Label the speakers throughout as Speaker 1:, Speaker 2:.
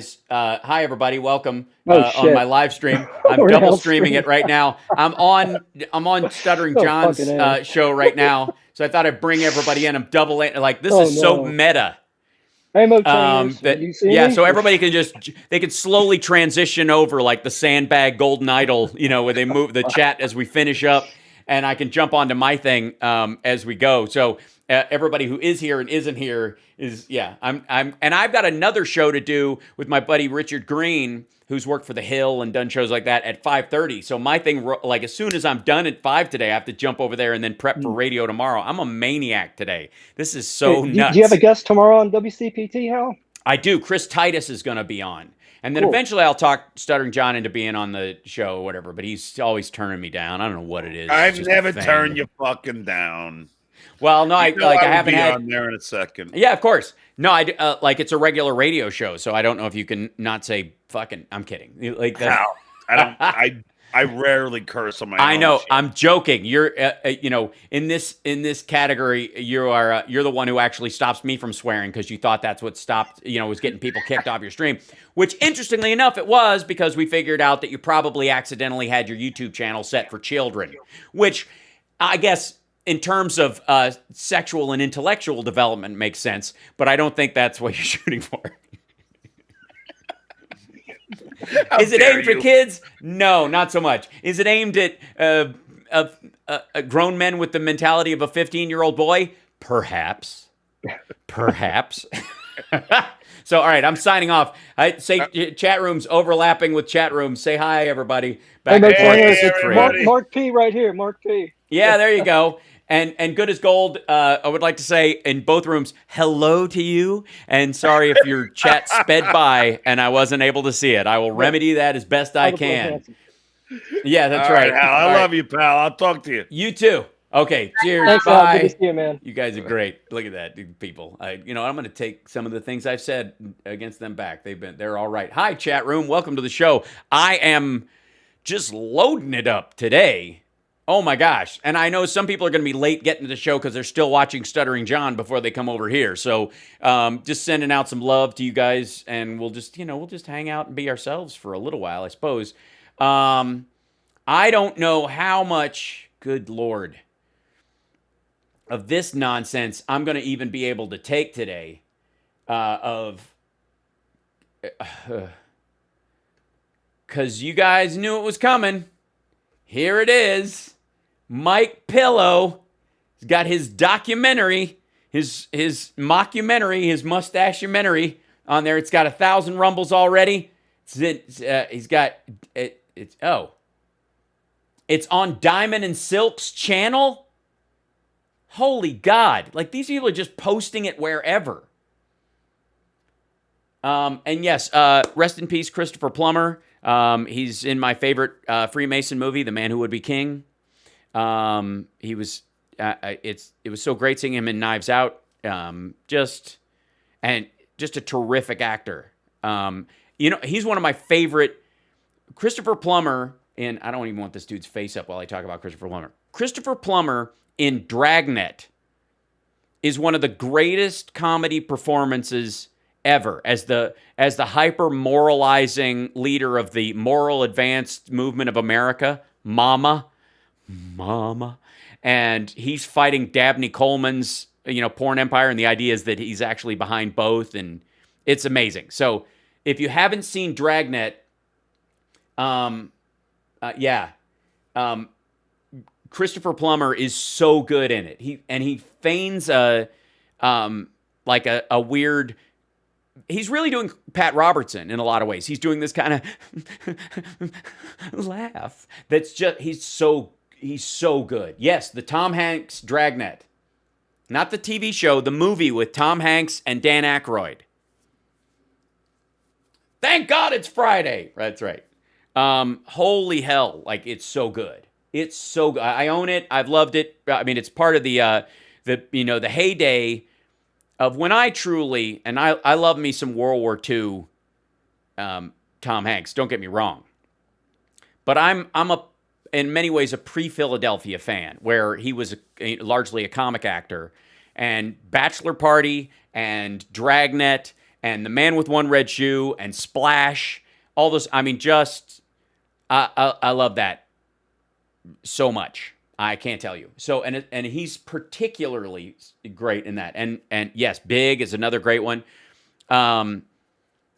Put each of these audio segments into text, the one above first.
Speaker 1: guys. Hi, everybody. Welcome
Speaker 2: Shit.
Speaker 1: on my live stream. I'm
Speaker 2: We're
Speaker 1: double
Speaker 2: now
Speaker 1: streaming it right now. I'm on Stuttering
Speaker 2: Oh,
Speaker 1: John's
Speaker 2: fucking A.
Speaker 1: show right now, so I thought I'd bring everybody in. I'm double like this
Speaker 2: Oh,
Speaker 1: is so
Speaker 2: no.
Speaker 1: meta.
Speaker 2: Hey, Mo Trainers.
Speaker 1: That
Speaker 2: You see
Speaker 1: yeah,
Speaker 2: me?
Speaker 1: so everybody can they can slowly transition over like the Sandbag Golden Idol, where they move the chat as we finish up, and I can jump onto my thing as we go. So everybody who is here and isn't here is and I've got another show to do with my buddy Richard Green, who's worked for The Hill and done shows like that at 5:30. So my thing, like as soon as I'm done at 5 today, I have to jump over there and then prep for radio tomorrow. I'm a maniac today. This is so nuts.
Speaker 2: Do you have a guest tomorrow on WCPT, Hal?
Speaker 1: I do. Chris Titus is going to be on. And then
Speaker 2: Cool.
Speaker 1: eventually I'll talk Stuttering John into being on the show or whatever, but he's always turning me down. I don't know what it is.
Speaker 3: I've never turned you fucking down.
Speaker 1: Well, no, I haven't had
Speaker 3: on there in a second.
Speaker 1: Yeah, of course. No, I like it's a regular radio show, so I don't know if you can not say fucking. I'm kidding. Like that.
Speaker 3: How? I don't. I rarely curse on my.
Speaker 1: I know.
Speaker 3: Shit.
Speaker 1: I'm joking. You're, in this category, you're the one who actually stops me from swearing because you thought that's what stopped. Was getting people kicked off your stream. Which, interestingly enough, it was because we figured out that you probably accidentally had your YouTube channel set for children, which I guess, in terms of sexual and intellectual development, makes sense, but I don't think that's what you're shooting for. Is it aimed for kids? No, not so much. Is it aimed at grown men with the mentality of a 15-year-old boy? Perhaps. Perhaps. So, all right, I'm signing off. I say chat rooms overlapping with chat rooms. Say hi, everybody.
Speaker 2: Hey, Mo Trainers.
Speaker 3: everybody.
Speaker 2: Mark P right here. Mark P.
Speaker 1: Yeah, there you go. And good as gold, I would like to say in both rooms, hello to you. And sorry if your chat sped by and I wasn't able to see it. I will remedy that as best I can. Yeah, that's
Speaker 3: All
Speaker 1: right.
Speaker 3: Hal, I love you, pal. I'll talk to you.
Speaker 1: You too. Okay, cheers.
Speaker 2: Thanks,
Speaker 1: Bye.
Speaker 2: Hal. Good to see you, man.
Speaker 1: You guys are great. Look at that, people. I'm going to take some of the things I've said against them back. They're all right. Hi, chat room. Welcome to the show. I am just loading it up today. Oh my gosh. And I know some people are going to be late getting to the show because they're still watching Stuttering John before they come over here. So just sending out some love to you guys, and we'll just hang out and be ourselves for a little while, I suppose. I don't know how much, good Lord, of this nonsense I'm going to even be able to take today because you guys knew it was coming. Here it is. Mike Pillow has got his documentary, his mockumentary, his mustache-umentary on there. It's got 1,000 rumbles already. He's got it's on Diamond and Silk's channel. Holy God! Like, these people are just posting it wherever. And yes, rest in peace, Christopher Plummer. He's in my favorite Freemason movie, The Man Who Would Be King. He was. It was so great seeing him in Knives Out. Just a terrific actor. He's one of my favorite. Christopher Plummer in. I don't even want this dude's face up while I talk about Christopher Plummer. Christopher Plummer in Dragnet is one of the greatest comedy performances ever, as the hyper moralizing leader of the moral advanced movement of America, Mama, and he's fighting Dabney Coleman's porn empire, and the idea is that he's actually behind both, and it's amazing. So if you haven't seen Dragnet, Christopher Plummer is so good in it. He feigns a weird. He's really doing Pat Robertson in a lot of ways. He's doing this kind of laugh. That's just he's so good. Yes, the Tom Hanks Dragnet. Not the TV show, the movie with Tom Hanks and Dan Aykroyd. Thank God it's Friday. That's right. Holy hell, like, it's so good. It's so good. I own it. I've loved it. I mean, it's part of the heyday of when I truly, and I love me some World War II Tom Hanks, don't get me wrong. But I'm in many ways a pre-Philadelphia fan, where he was largely a comic actor. And Bachelor Party and Dragnet and The Man with One Red Shoe and Splash, all those. I mean, just I love that so much. I can't tell you. So and he's particularly great in that. And yes, Big is another great one.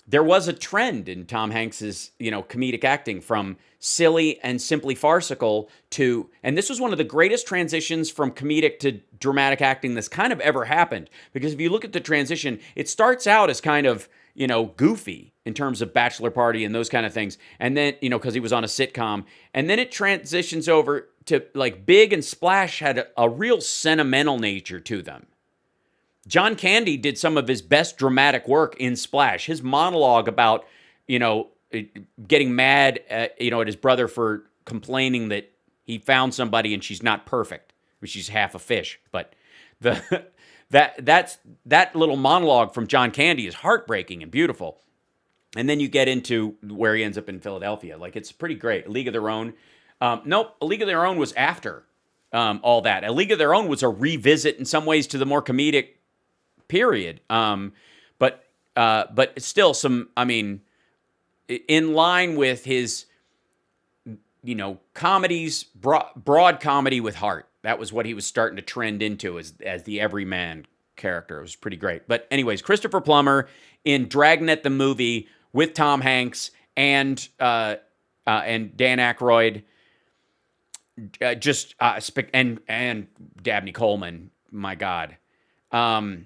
Speaker 1: There was a trend in Tom Hanks's, comedic acting from silly and simply farcical to, and this was one of the greatest transitions from comedic to dramatic acting that's kind of ever happened. Because if you look at the transition, it starts out as kind of, goofy in terms of Bachelor Party and those kind of things. And then, because he was on a sitcom. And then it transitions over to like Big and Splash had a real sentimental nature to them. John Candy did some of his best dramatic work in Splash. His monologue about, getting mad at his brother for complaining that he found somebody and she's not perfect, which she's half a fish. But that little monologue from John Candy is heartbreaking and beautiful. And then you get into where he ends up in Philadelphia. Like, it's pretty great. A League of Their Own. Nope, A League of Their Own was after all that. A League of Their Own was a revisit in some ways to the more comedic period. But still some, in line with his, comedies, broad comedy with heart. That was what he was starting to trend into as the everyman character. It was pretty great. But anyways, Christopher Plummer in Dragnet the movie with Tom Hanks and Dan Aykroyd, and Dabney Coleman. My God. And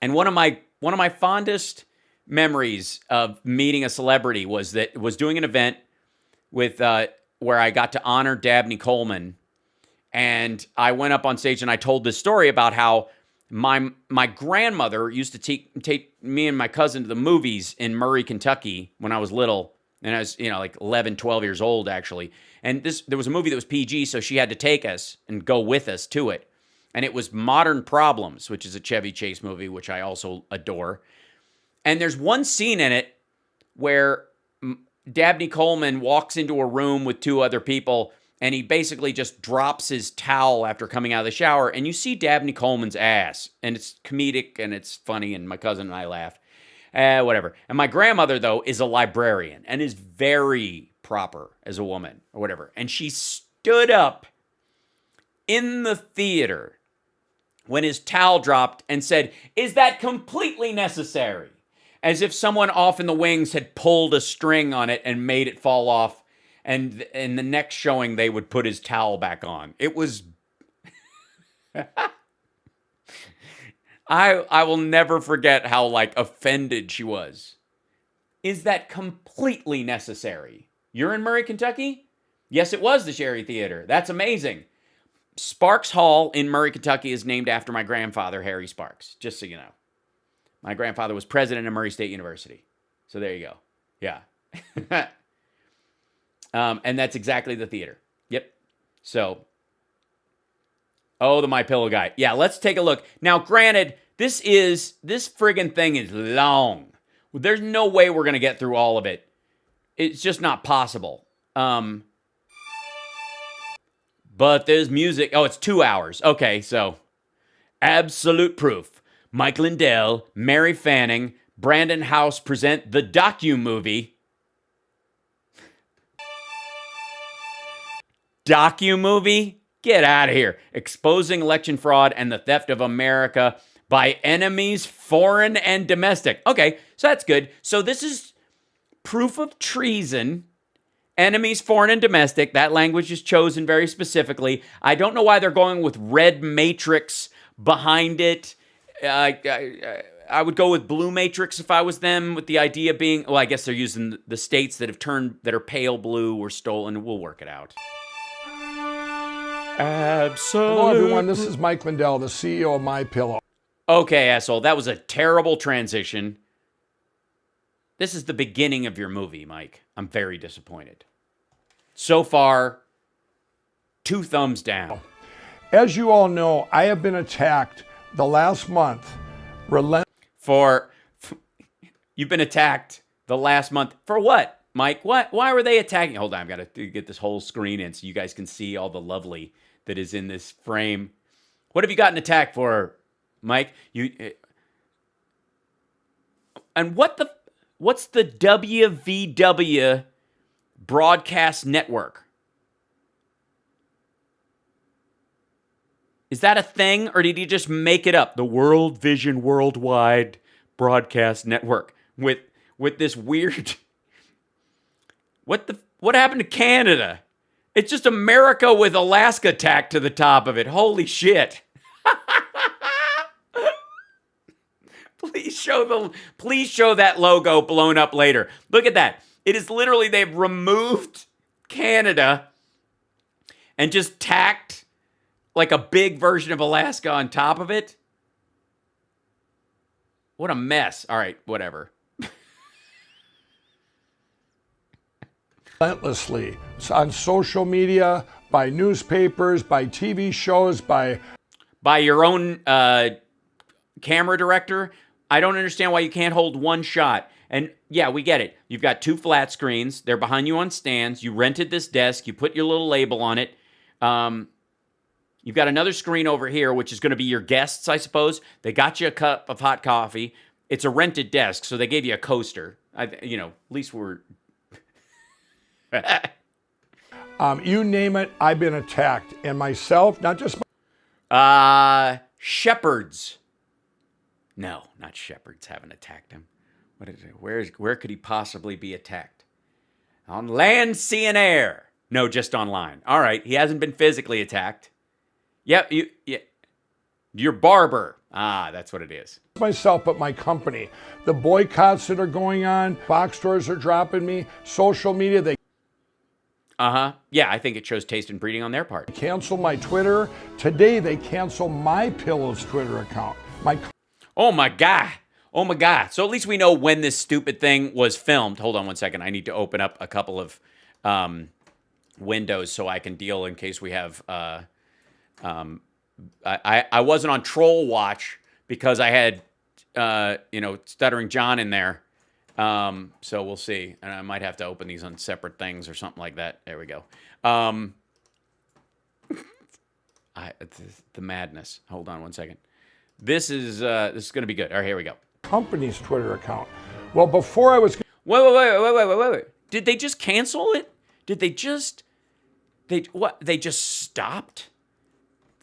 Speaker 1: one of my fondest memories of meeting a celebrity was doing an event with where I got to honor Dabney Coleman, and I went up on stage and I told this story about how my grandmother used to take me and my cousin to the movies in Murray, Kentucky when I was little, and I was like 11, 12 years old actually. And there was a movie that was PG, so she had to take us and go with us to it. And it was Modern Problems, which is a Chevy Chase movie, which I also adore. And there's one scene in it where Dabney Coleman walks into a room with two other people, and he basically just drops his towel after coming out of the shower, and you see Dabney Coleman's ass. And it's comedic, and it's funny, and my cousin and I laughed. Whatever. And my grandmother, though, is a librarian and is very proper as a woman, or whatever. And she stood up in the theater when his towel dropped and said, "Is that completely necessary?" As if someone off in the wings had pulled a string on it and made it fall off. And in the next showing, they would put his towel back on. It was... I will never forget how, offended she was. Is that completely necessary? You're in Murray, Kentucky? Yes, it was the Sherry Theater. That's amazing. Sparks Hall in Murray, Kentucky is named after my grandfather, Harry Sparks, just so you know. My grandfather was president of Murray State University. So there you go. Yeah. And that's exactly the theater. Yep. So, the My Pillow guy. Yeah, let's take a look. Now, granted, this friggin' thing is long. There's no way we're going to get through all of it. It's just not possible. But there's music. Oh, it's 2 hours. Okay, so absolute proof. Mike Lindell, Mary Fanning, Brandon House present the docu-movie. Docu-movie? Get out of here. Exposing election fraud and the theft of America by enemies, foreign and domestic. Okay, so that's good. So this is proof of treason. Enemies, foreign and domestic. That language is chosen very specifically. I don't know why they're going with red matrix behind it. I would go with blue matrix if I was them, with the idea being, well, I guess they're using the states that are pale blue or stolen. We'll work it out. Absolutely.
Speaker 4: Hello, everyone. This is Mike Lindell, the CEO of My Pillow.
Speaker 1: Okay, asshole. That was a terrible transition. This is the beginning of your movie, Mike. I'm very disappointed. So far, 2 thumbs down.
Speaker 4: As you all know, I have been attacked the last month.
Speaker 1: You've been attacked the last month. For what, Mike? Why were they attacking? Hold on, I've got to get this whole screen in so you guys can see all the lovely that is in this frame. What have you gotten attacked for, Mike? And what's the WVW broadcast network? Is that a thing, or did he just make it up? The World Vision Worldwide Broadcast Network with this weird. What happened to Canada? It's just America with Alaska tacked to the top of it. Holy shit! Please show that logo blown up later. Look at that. It is literally, they've removed Canada and just tacked like a big version of Alaska on top of it. What a mess. All right, whatever.
Speaker 4: Relentlessly on social media, by newspapers, by TV shows, by
Speaker 1: your own camera director. I don't understand why you can't hold one shot. And yeah, we get it. You've got 2 flat screens. They're behind you on stands. You rented this desk. You put your little label on it. You've got another screen over here, which is going to be your guests, I suppose. They got you a cup of hot coffee. It's a rented desk, so they gave you a coaster. At least we're...
Speaker 4: you name it, I've been attacked. And myself, not just
Speaker 1: shepherds. No, not shepherds haven't attacked him. What is it? Where could he possibly be attacked? On land, sea, and air. No, just online. All right, he hasn't been physically attacked. Yep, your barber. Ah, that's what it is.
Speaker 4: myself, but my company. The boycotts that are going on, box stores are dropping me, social media, they
Speaker 1: Yeah, I think it shows taste and breeding on their part.
Speaker 4: cancel my Twitter. Today they cancel my Pillow's Twitter account.
Speaker 1: Oh my God. Oh my God. So at least we know when this stupid thing was filmed. Hold on one second. I need to open up a couple of windows so I can deal in case we have... I wasn't on Troll Watch because I had, Stuttering John in there. So we'll see. And I might have to open these on separate things or something like that. There we go. The madness. Hold on one second. This is going to be good. All right, here we go.
Speaker 4: Company's Twitter account. Well, before I was...
Speaker 1: Wait. Did they just cancel it? Did they just... They just stopped?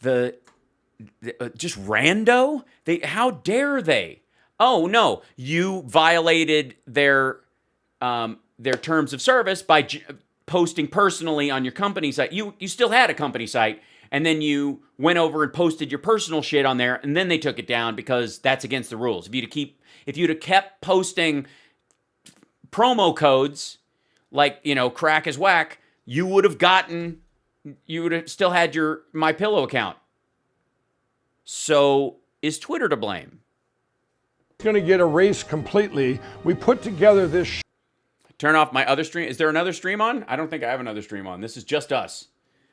Speaker 1: Just rando? How dare they? Oh, no. You violated their terms of service by posting personally on your company site. You still had a company site, and then you went over and posted your personal shit on there, and then they took it down because that's against the rules. If you'd have kept posting promo codes like, crack is whack, you would have still had your MyPillow account. So is Twitter to blame?
Speaker 4: going to get erased completely. We put together this...
Speaker 1: Turn off my other stream. Is there another stream on? I don't think I have another stream on. This is just us.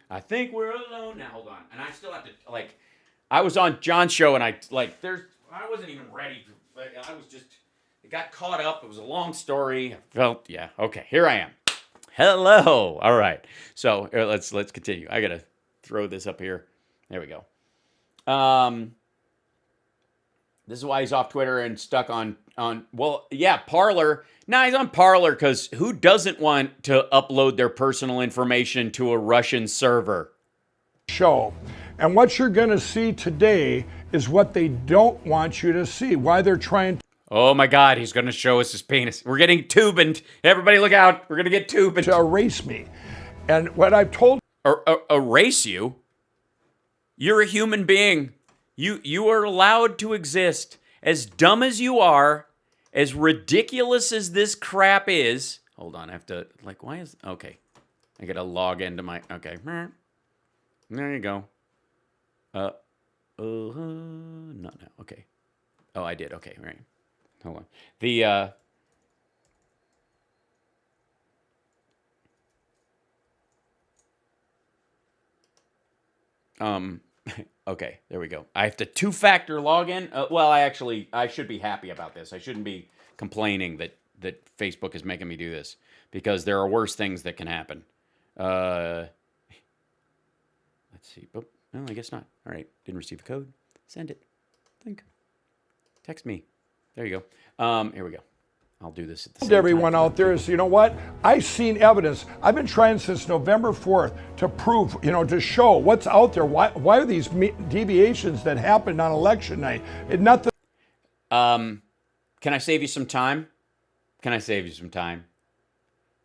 Speaker 1: I think we're alone now. Hold on. And I still have to, I was on John's show and I wasn't even ready. I was just, it got caught up. It was a long story. Okay, here I am. Hello. All right. So let's continue. I got to throw this up here. There we go. This is why he's off Twitter and stuck on Parler. Nah, he's on Parler because who doesn't want to upload their personal information to a Russian server?
Speaker 4: Show. And what you're going to see today is what they don't want you to see. Why they're trying to...
Speaker 1: Oh my God, he's going to show us his penis. We're getting tubing. Everybody look out. We're going to get tubing.
Speaker 4: To erase me. And what I've told...
Speaker 1: Erase you? You're a human being. You are allowed to exist. As dumb as you are, as ridiculous as this crap is. Hold on, I have to, why is... Okay. I got to log into my... Okay. There you go. Not now. Okay. Oh, I did. Okay, right. Hold on. Okay, there we go. I have to two-factor login. I should be happy about this. I shouldn't be complaining that Facebook is making me do this because there are worse things that can happen. Let's see. Oh, no, I guess not. All right, didn't receive a code. Send it. Think. Text me. There you go. Here we go. I'll do this at the same
Speaker 4: everyone
Speaker 1: time.
Speaker 4: out there is, you know what? I've seen evidence. I've been trying since November 4th to prove, to show what's out there. Why are these deviations that happened on election night? Nothing.
Speaker 1: Can I save you some time? Can I save you some time?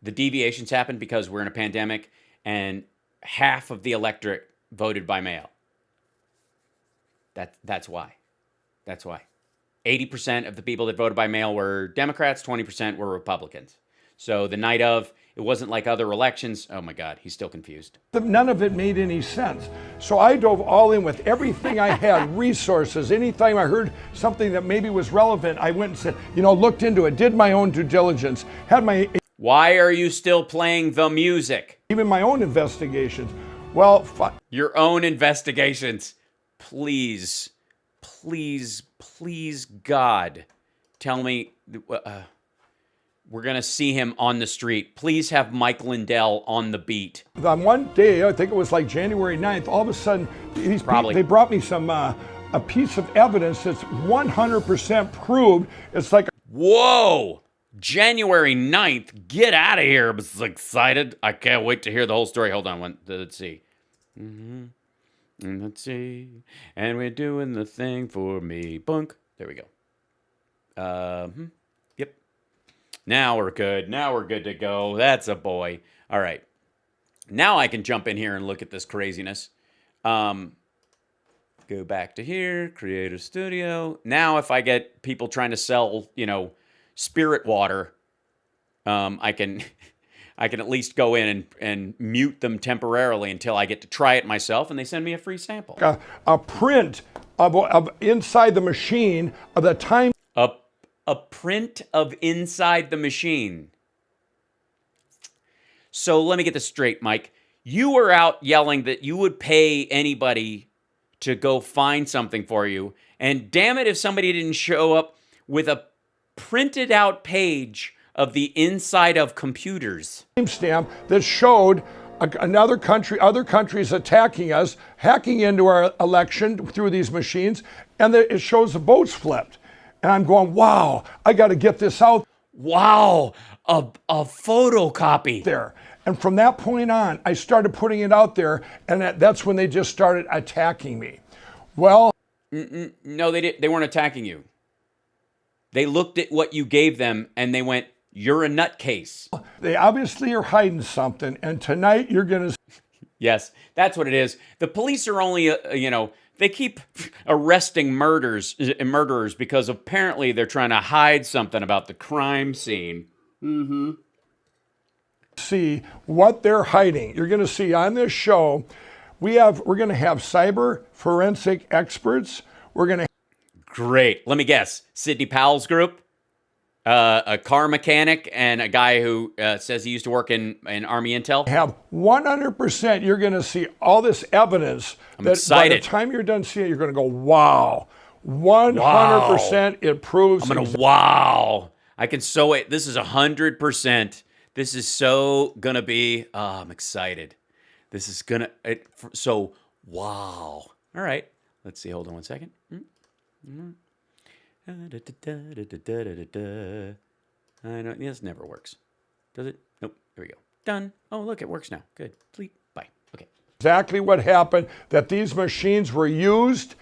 Speaker 1: The deviations happened because we're in a pandemic and half of the electorate voted by mail. That's why. That's why. 80% of the people that voted by mail were Democrats, 20% were Republicans. So the night of, it wasn't like other elections. Oh my God, he's still confused.
Speaker 4: None of it made any sense. So I dove all in with everything I had, resources. Anytime I heard something that maybe was relevant, I went and said, looked into it, did my own due diligence, had my...
Speaker 1: Why are you still playing the music?
Speaker 4: Even my own investigations. Well,
Speaker 1: your own investigations. Please, please, please, God, tell me we're going to see him on the street. Please have Mike Lindell on the beat.
Speaker 4: On one day, I think it was like January 9th, all of a sudden, they brought me some a piece of evidence that's 100% proved. It's like...
Speaker 1: Whoa! January 9th? Get out of here. I'm so excited. I can't wait to hear the whole story. Hold on. Let's see. Let's see. And we're doing the thing for me. Bunk. There we go. Yep. Now we're good. Now we're good to go. That's a boy. All right. Now I can jump in here and look at this craziness. Go back to here. Creator Studio. Now if I get people trying to sell, spirit water, I can at least go in and mute them temporarily until I get to try it myself, and they send me a free sample.
Speaker 4: A print of inside the machine of the time.
Speaker 1: A print of inside the machine. So let me get this straight, Mike. You were out yelling that you would pay anybody to go find something for you, and damn it if somebody didn't show up with a printed out page of the inside of computers.
Speaker 4: Stamp that showed other countries attacking us, hacking into our election through these machines, and it shows the votes flipped. And I'm going, wow, I got to get this out.
Speaker 1: Wow, a photocopy.
Speaker 4: There. And from that point on, I started putting it out there, and that's when they just started attacking me. Well,
Speaker 1: no, they weren't attacking you. They looked at what you gave them and they went, "You're a nutcase."
Speaker 4: They obviously are hiding something, and tonight you're going to...
Speaker 1: Yes, that's what it is. The police are only, they keep arresting murderers because apparently they're trying to hide something about the crime scene.
Speaker 4: See what they're hiding. You're going to see on this show, we're going to have cyber forensic experts. We're going to...
Speaker 1: Great. Let me guess. Sidney Powell's group? A car mechanic and a guy who says he used to work in Army Intel?
Speaker 4: Have 100%. You're going to see all this evidence.
Speaker 1: I'm excited.
Speaker 4: By the time you're done seeing it, you're going to go, wow. 100% it proves.
Speaker 1: I'm going to, wow. I can so wait. This is 100%. This is so going to be, I'm excited. This is going to, so, wow. All right. Let's see. Hold on one second. I know this never works. Does it? Nope. Here we go. Done. Oh, look, it works now. Good. Please. Bye. Okay.
Speaker 4: Exactly what happened, that these machines were used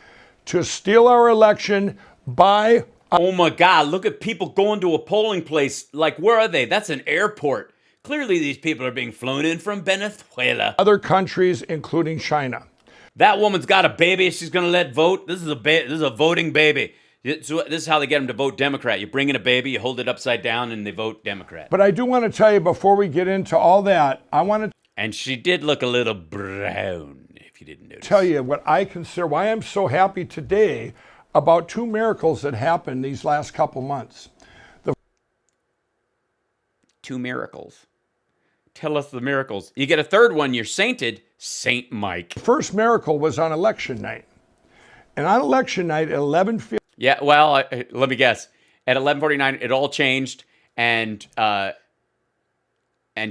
Speaker 4: to steal our election by...
Speaker 1: Oh my God, look at people going to a polling place. Like, where are they? That's an airport. Clearly these people are being flown in from Venezuela.
Speaker 4: Other countries, including China.
Speaker 1: That woman's got a baby she's going to let vote. This is a voting baby. So this is how they get them to vote Democrat. You bring in a baby, you hold it upside down, and they vote Democrat.
Speaker 4: But I do want to tell you, before we get into all that, I want to...
Speaker 1: And she did look a little brown, if you didn't notice.
Speaker 4: Tell you what I consider, why I'm so happy today about two miracles that happened these last couple months.
Speaker 1: Two miracles. Tell us the miracles. You get a third one, you're sainted. Saint Mike.
Speaker 4: The first miracle was on election night. And on election night at 11:50...
Speaker 1: Yeah, well, let me guess. At 11:49, it all changed, and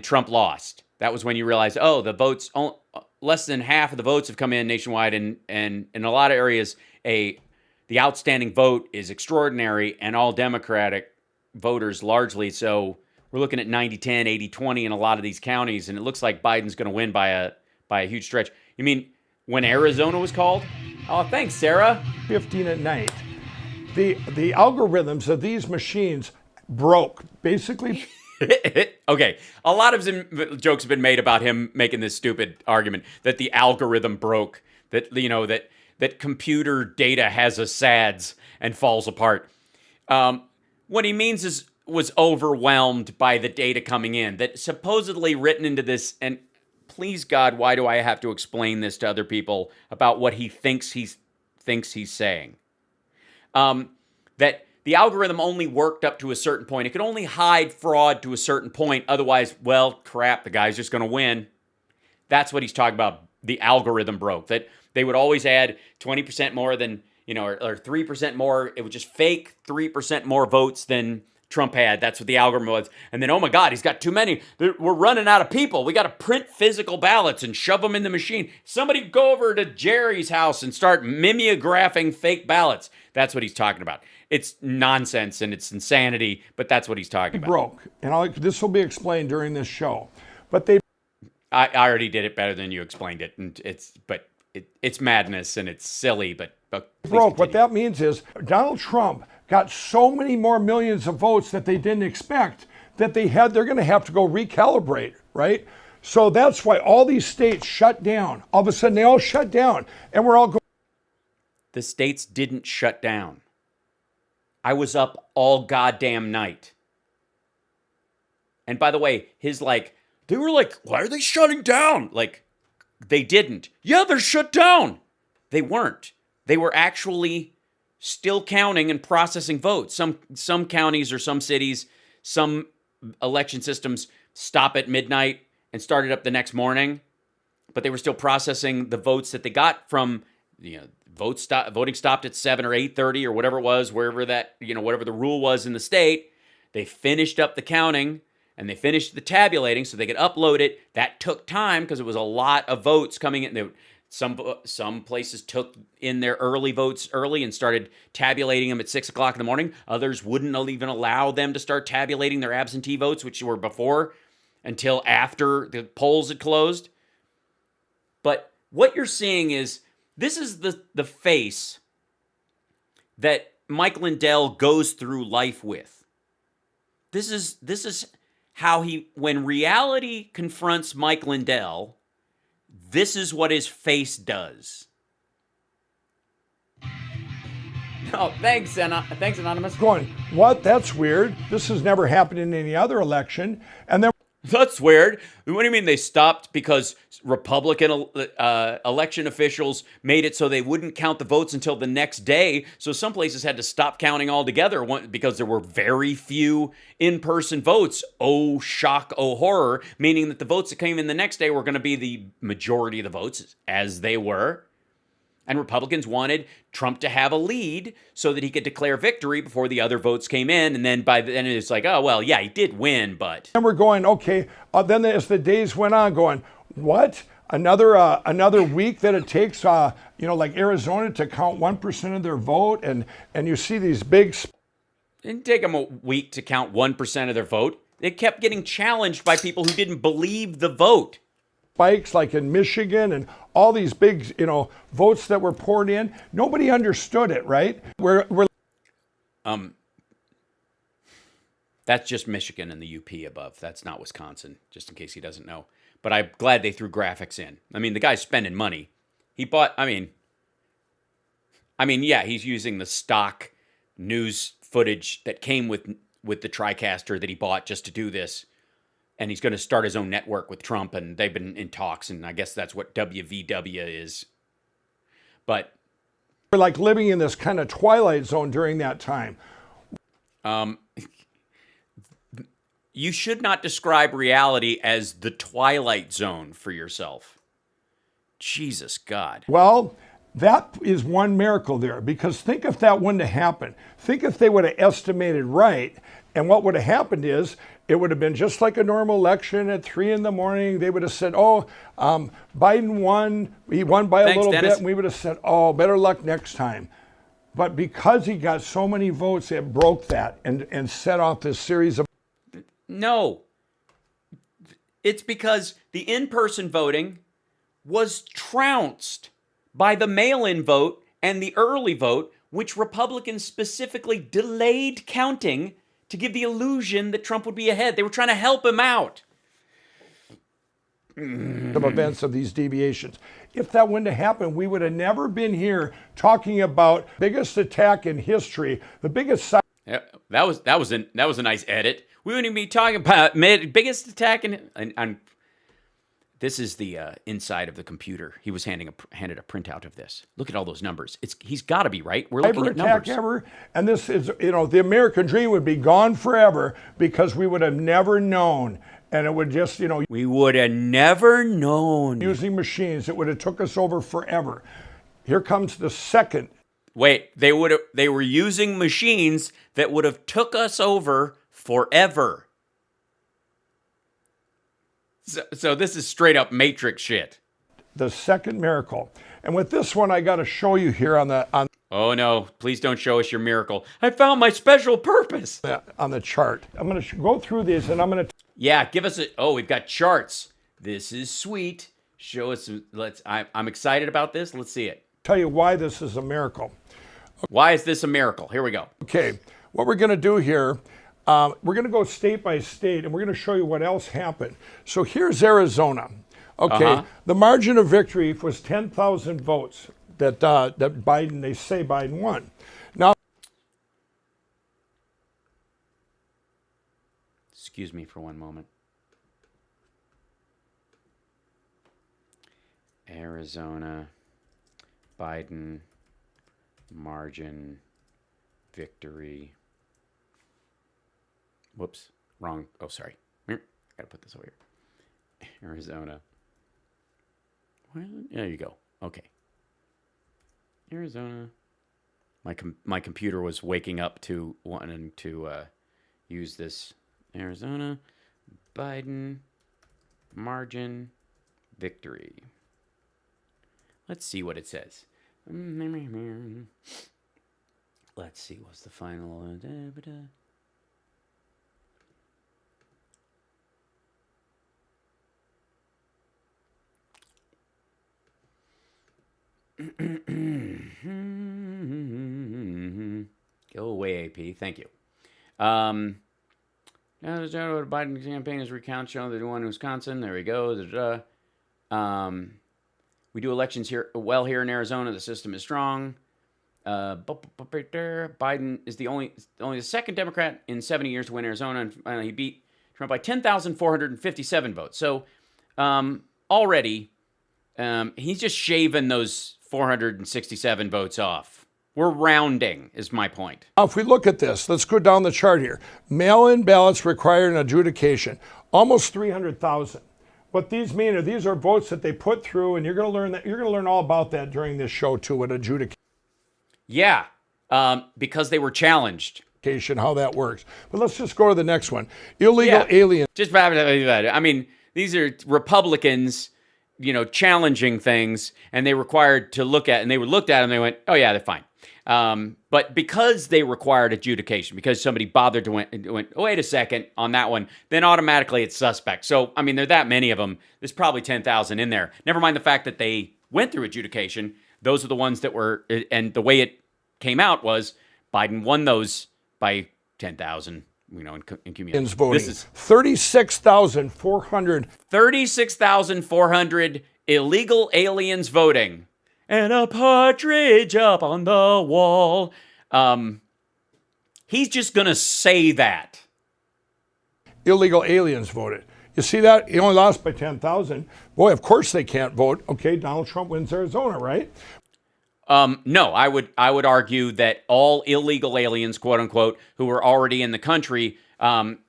Speaker 1: Trump lost. That was when you realized, oh, the votes, less than half of the votes have come in nationwide, and in a lot of areas, the the outstanding vote is extraordinary and all Democratic voters largely. So we're looking at 90-10, 80-20 in a lot of these counties, and it looks like Biden's going to win by a huge stretch. You mean when Arizona was called? Oh, thanks, Sarah.
Speaker 4: 15 at night. The algorithms of these machines broke. Basically,
Speaker 1: Okay, a lot of jokes have been made about him making this stupid argument that the algorithm broke, that that computer data has a SADS and falls apart. What he means was overwhelmed by the data coming in, that supposedly written into this, and please God, why do I have to explain this to other people about what he thinks he's saying? That the algorithm only worked up to a certain point. It could only hide fraud to a certain point. Otherwise, well, crap, the guy's just going to win. That's what he's talking about. The algorithm broke. That they would always add 20% more than, or 3% more. It would just fake 3% more votes than Trump had. That's what the algorithm was. And then, oh my God, he's got too many. We're running out of people. We got to print physical ballots and shove them in the machine. Somebody go over to Jerry's house and start mimeographing fake ballots. That's what he's talking about. It's nonsense and it's insanity, but that's what he's talking about.
Speaker 4: Broke. And this will be explained during this show. But
Speaker 1: I already did it better than you explained it, and it's madness and it's silly, but please
Speaker 4: broke.
Speaker 1: continue.
Speaker 4: What that means is Donald Trump got so many more millions of votes that they didn't expect that they're going to have to go recalibrate, right? So that's why all these states shut down. All of a sudden, they all shut down, and we're all going.
Speaker 1: The states didn't shut down. I was up all goddamn night. And by the way, they were like, why are they shutting down? Like, they didn't. Yeah, they're shut down. They weren't. They were actually still counting and processing votes. Some counties or some cities, some election systems stop at midnight and started up the next morning, but they were still processing the votes that they got from, voting stopped at 7 or 8:30 or whatever it was, wherever that, whatever the rule was in the state. They finished up the counting and they finished the tabulating so they could upload it. That took time because it was a lot of votes coming in. Some places took in their early votes early and started tabulating them at 6 o'clock in the morning. Others wouldn't even allow them to start tabulating their absentee votes, which were before, until after the polls had closed. But what you're seeing is, this is the face that Mike Lindell goes through life with. This is how when reality confronts Mike Lindell, this is what his face does. Oh, thanks, Anonymous.
Speaker 4: Going, what? That's weird. This has never happened in any other election. And then
Speaker 1: That's weird. What do you mean they stopped because Republican election officials made it so they wouldn't count the votes until the next day? So some places had to stop counting altogether because there were very few in-person votes. Oh, shock, oh, horror, meaning that the votes that came in the next day were going to be the majority of the votes, as they were. And Republicans wanted Trump to have a lead so that he could declare victory before the other votes came in. And then by then it's like, oh, well, yeah, he did win, but.
Speaker 4: And we're going, okay. Then as the days went on, going, what? Another week that it takes, like Arizona to count 1% of their vote. And you see these big.
Speaker 1: It didn't take them a week to count 1% of their vote. They kept getting challenged by people who didn't believe the vote.
Speaker 4: Spikes like in Michigan and all these big, votes that were poured in. Nobody understood it, right?
Speaker 1: That's just Michigan and the UP above. That's not Wisconsin, just in case he doesn't know. But I'm glad they threw graphics in. I mean, the guy's spending money. He bought, yeah, he's using the stock news footage that came with the TriCaster that he bought just to do this. And he's going to start his own network with Trump, and they've been in talks, and I guess that's what WVW is. But
Speaker 4: we're like living in this kind of twilight zone during that time.
Speaker 1: You should not describe reality as the twilight zone for yourself. Jesus God.
Speaker 4: Well, that is one miracle there, because think if that wouldn't have happened. Think if they would have estimated right, and what would have happened is, it would have been just like a normal election at 3 a.m. They would have said, Biden won. He won by a little bit. And we would have said, better luck next time. But because he got so many votes, it broke that and set off this series of.
Speaker 1: No. It's because the in-person voting was trounced by the mail-in vote and the early vote, which Republicans specifically delayed counting to give the illusion that Trump would be ahead. They were trying to help him out.
Speaker 4: Of events of these deviations. If that wouldn't have happened, we would have never been here talking about biggest attack in history, the biggest.
Speaker 1: Yeah, that was a nice edit. We wouldn't even be talking about biggest attack in. This is the inside of the computer. He was handed a printout of this. Look at all those numbers. He's got to be right. We're looking at numbers.
Speaker 4: Ever, and this is, the American dream would be gone forever because we would have never known, and it would just,
Speaker 1: we would have never known.
Speaker 4: Using machines, it would have took us over forever. Here comes the second.
Speaker 1: Wait, they were using machines that would have took us over forever. So this is straight up Matrix shit.
Speaker 4: The second miracle. And with this one, I got to show you here on.
Speaker 1: Oh no, please don't show us your miracle. I found my special purpose.
Speaker 4: On the chart. I'm going to go through these and I'm going to.
Speaker 1: Yeah, give us we've got charts. This is sweet. Show us, I'm excited about this. Let's see it.
Speaker 4: Tell you why this is a miracle.
Speaker 1: Why is this a miracle? Here we go.
Speaker 4: Okay, what we're going to do here, we're going to go state by state, and we're going to show you what else happened. So here's Arizona. Okay, the margin of victory was 10,000 votes that Biden, they say Biden won. Now,
Speaker 1: excuse me for one moment. Arizona, Biden, margin, victory. Whoops, wrong. Oh, sorry. Gotta put this over here. Arizona. Well, there you go. Okay. Arizona. My computer was waking up to wanting to use this. Arizona, Biden, margin, victory. Let's see what it says. Let's see what's the final. Go away, AP. Thank you. Now the Biden campaign is recount showing the one in Wisconsin. There we go. We do elections here in Arizona. The system is strong. Biden is only the second Democrat in 70 years to win Arizona, and he beat Trump by 10,457 votes. So already he's just shaving those 467 votes off. We're rounding, is my point.
Speaker 4: Now, if we look at this, let's go down the chart here. Mail-in ballots require an adjudication, almost 300,000. What these mean are these are votes that they put through, and you're going to learn that. You're going to learn all about that during this show too. What adjudication?
Speaker 1: Yeah, because they were challenged.
Speaker 4: How that works. But let's just go to the next one. Illegal alien.
Speaker 1: Just I mean, these are Republicans, challenging things, and they required to look at, and they were looked at, and they went, "Oh yeah, they're fine." But because they required adjudication, because somebody bothered to went, oh, wait a second on that one, then automatically it's suspect. So, I mean, there are that many of them. There's probably 10,000 in there. Never mind the fact that they went through adjudication. Those are the ones that were, and the way it came out was Biden won those by 10,000, in cumulative.
Speaker 4: Voting.
Speaker 1: This is
Speaker 4: 36,400.
Speaker 1: 36,400 illegal aliens voting. And a partridge up on the wall. He's just going to say that.
Speaker 4: Illegal aliens voted. You see that? He only lost by 10,000. Boy, of course they can't vote. Okay, Donald Trump wins Arizona, right?
Speaker 1: No, I would argue that all illegal aliens, quote unquote, who were already in the country,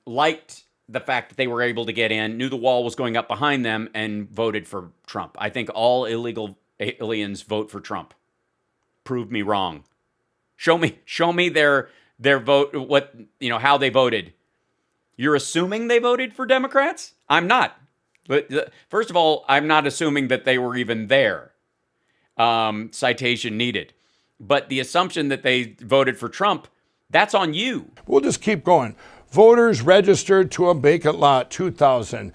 Speaker 1: liked the fact that they were able to get in, knew the wall was going up behind them, and voted for Trump. I think all illegal aliens vote for Trump. Prove me wrong. Show me their vote, how they voted. You're assuming they voted for Democrats? I'm not. But first of all, I'm not assuming that they were even there. Citation needed. But the assumption that they voted for Trump, that's on you.
Speaker 4: We'll just keep going. Voters registered to a vacant lot, 2,000.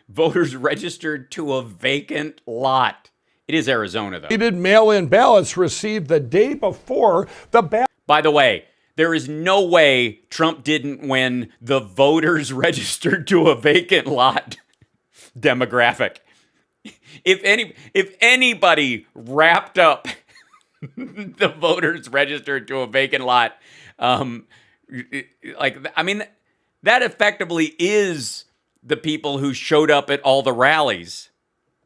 Speaker 1: Voters registered to a vacant lot. It is Arizona, though.
Speaker 4: Completed mail-in ballots received the day before the ballot.
Speaker 1: By the way, there is no way Trump didn't win the voters registered to a vacant lot demographic. If anybody wrapped up the voters registered to a vacant lot, that effectively is the people who showed up at all the rallies.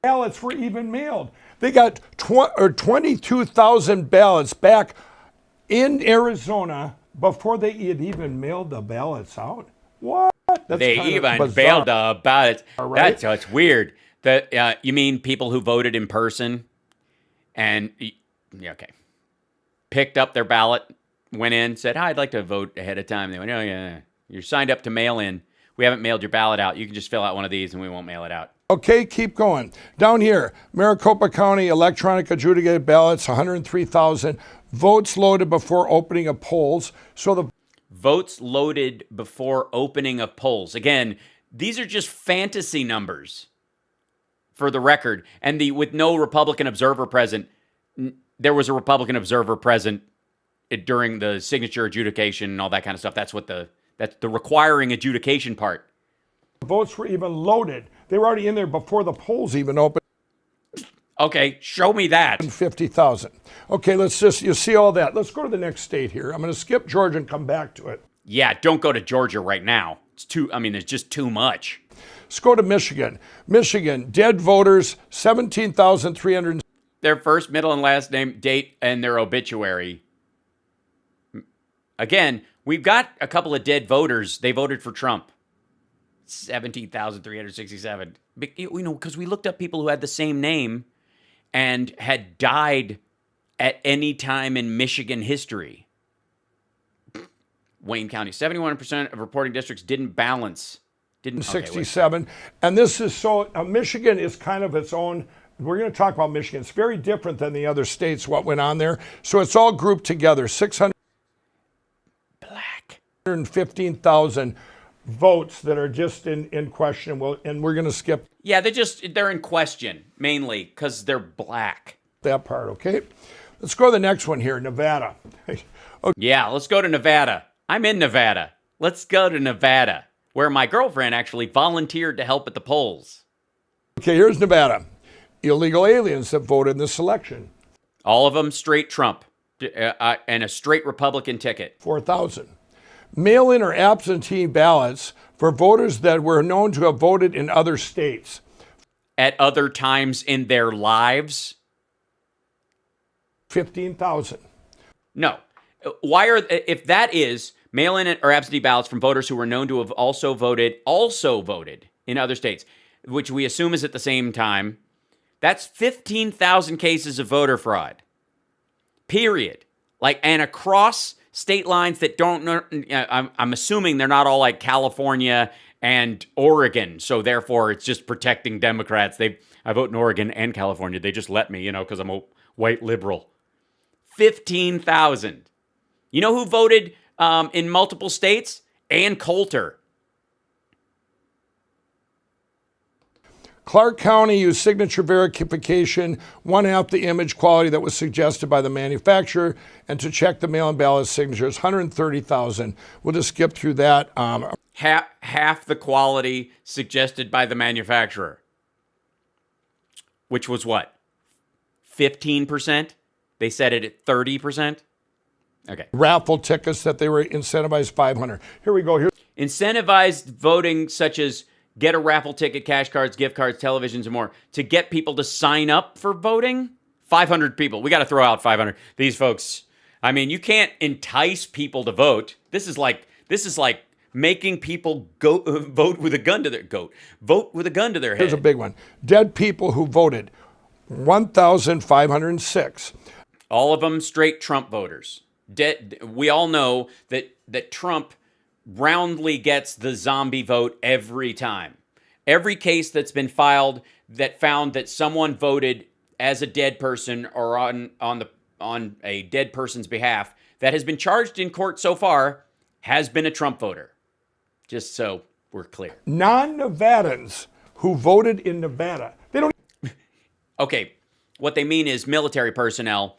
Speaker 4: Ballots were even mailed. They got 22,000 ballots back in Arizona before they had even mailed the ballots out. What? That's
Speaker 1: They
Speaker 4: kinda
Speaker 1: even
Speaker 4: bizarre.
Speaker 1: bailed the ballots.
Speaker 4: Right?
Speaker 1: That's weird. You mean people who voted in person and picked up their ballot, went in, said, "Hi, I'd like to vote ahead of time." They went, "Oh yeah, you're signed up to mail in. We haven't mailed your ballot out. You can just fill out one of these, and we won't mail it out."
Speaker 4: Okay, keep going. Down here, Maricopa County electronic adjudicated ballots, 103,000. Votes loaded before opening of polls. So the
Speaker 1: Votes loaded before opening of polls. Again, these are just fantasy numbers, for the record. And with no Republican observer present, there was a Republican observer present during the signature adjudication and all that kind of stuff. That's the requiring adjudication part.
Speaker 4: votes were even loaded. They were already in there before the polls even opened.
Speaker 1: Okay, show me that.
Speaker 4: 50,000. Okay, you see all that. Let's go to the next state here. I'm going to skip Georgia and come back to it.
Speaker 1: Yeah, don't go to Georgia right now. It's just too much.
Speaker 4: Let's go to Michigan. Michigan, dead voters, 17,300.
Speaker 1: Their first, middle, and last name, date, and their obituary. Again, we've got a couple of dead voters. They voted for Trump. 17,367. Because we looked up people who had the same name and had died at any time in Michigan history. Wayne County, 71% of reporting districts didn't balance.
Speaker 4: 67. And this is Michigan is kind of its own. We're going to talk about Michigan. It's very different than the other states, what went on there. So it's all grouped together. 615,000 votes that are just in question. And we're going to skip.
Speaker 1: Yeah, they're in question, mainly, because they're black.
Speaker 4: That part, okay? Let's go to the next one here, Nevada. Okay.
Speaker 1: Yeah, let's go to Nevada. I'm in Nevada. Let's go to Nevada, where my girlfriend actually volunteered to help at the polls.
Speaker 4: Okay, here's Nevada. Illegal aliens that voted in this election.
Speaker 1: All of them straight Trump and a straight Republican ticket.
Speaker 4: 4,000. Mail-in or absentee ballots for voters that were known to have voted in other states.
Speaker 1: At other times in their lives?
Speaker 4: 15,000.
Speaker 1: No. If that is mail-in or absentee ballots from voters who were known to have also voted in other states, which we assume is at the same time, that's 15,000 cases of voter fraud. Period. And across state lines that I'm assuming they're not all like California and Oregon, so therefore it's just protecting Democrats. I vote in Oregon and California. They just let me, because I'm a white liberal. 15,000. You know who voted in multiple states? Ann Coulter.
Speaker 4: Clark County used signature verification, 1/2 the image quality that was suggested by the manufacturer, and to check the mail-in ballot signatures, 130,000. We'll just skip through that.
Speaker 1: Half the quality suggested by the manufacturer, which was what? 15%? They said it at 30%? Okay.
Speaker 4: Raffle tickets that they were incentivized 500. Here we go. Here.
Speaker 1: Incentivized voting such as get a raffle ticket, cash cards, gift cards, televisions, and more to get people to sign up for voting. 500 people. We got to throw out 500. These folks, you can't entice people to vote. This is like making people vote with a gun to their head.
Speaker 4: Here's a big one. Dead people who voted, 1,506.
Speaker 1: All of them straight Trump voters. We all know that Trump roundly gets the zombie vote every time. Every case that's been filed that found that someone voted as a dead person or on on a dead person's behalf that has been charged in court so far has been a Trump voter. Just so we're clear.
Speaker 4: Non-Nevadans who voted in Nevada, they don't.
Speaker 1: Okay, what they mean is military personnel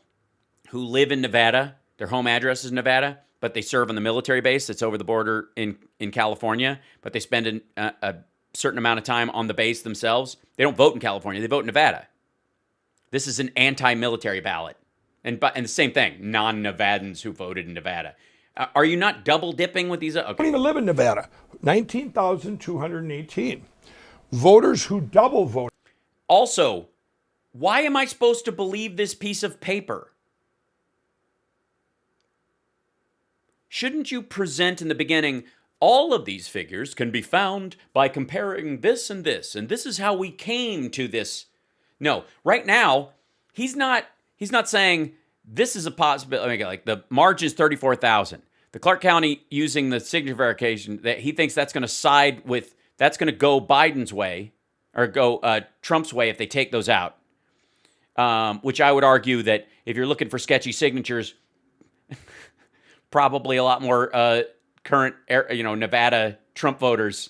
Speaker 1: who live in Nevada, their home address is Nevada, but they serve on the military base that's over the border in California, but they spend a certain amount of time on the base themselves. They don't vote in California, they vote in Nevada. This is an anti-military ballot. And the same thing, non-Nevadans who voted in Nevada. Are you not double dipping with these? Okay.
Speaker 4: Don't even live in Nevada. 19,218 voters who double voted.
Speaker 1: Also, why am I supposed to believe this piece of paper? Shouldn't you present in the beginning, all of these figures can be found by comparing this, and this is how we came to this. No, right now, he's not saying this is a possibility. Like the margin is 34,000. The Clark County using the signature verification that he thinks that's going to side with, that's going to go Biden's way or go Trump's way if they take those out. Which I would argue that if you're looking for sketchy signatures, probably a lot more current, Nevada Trump voters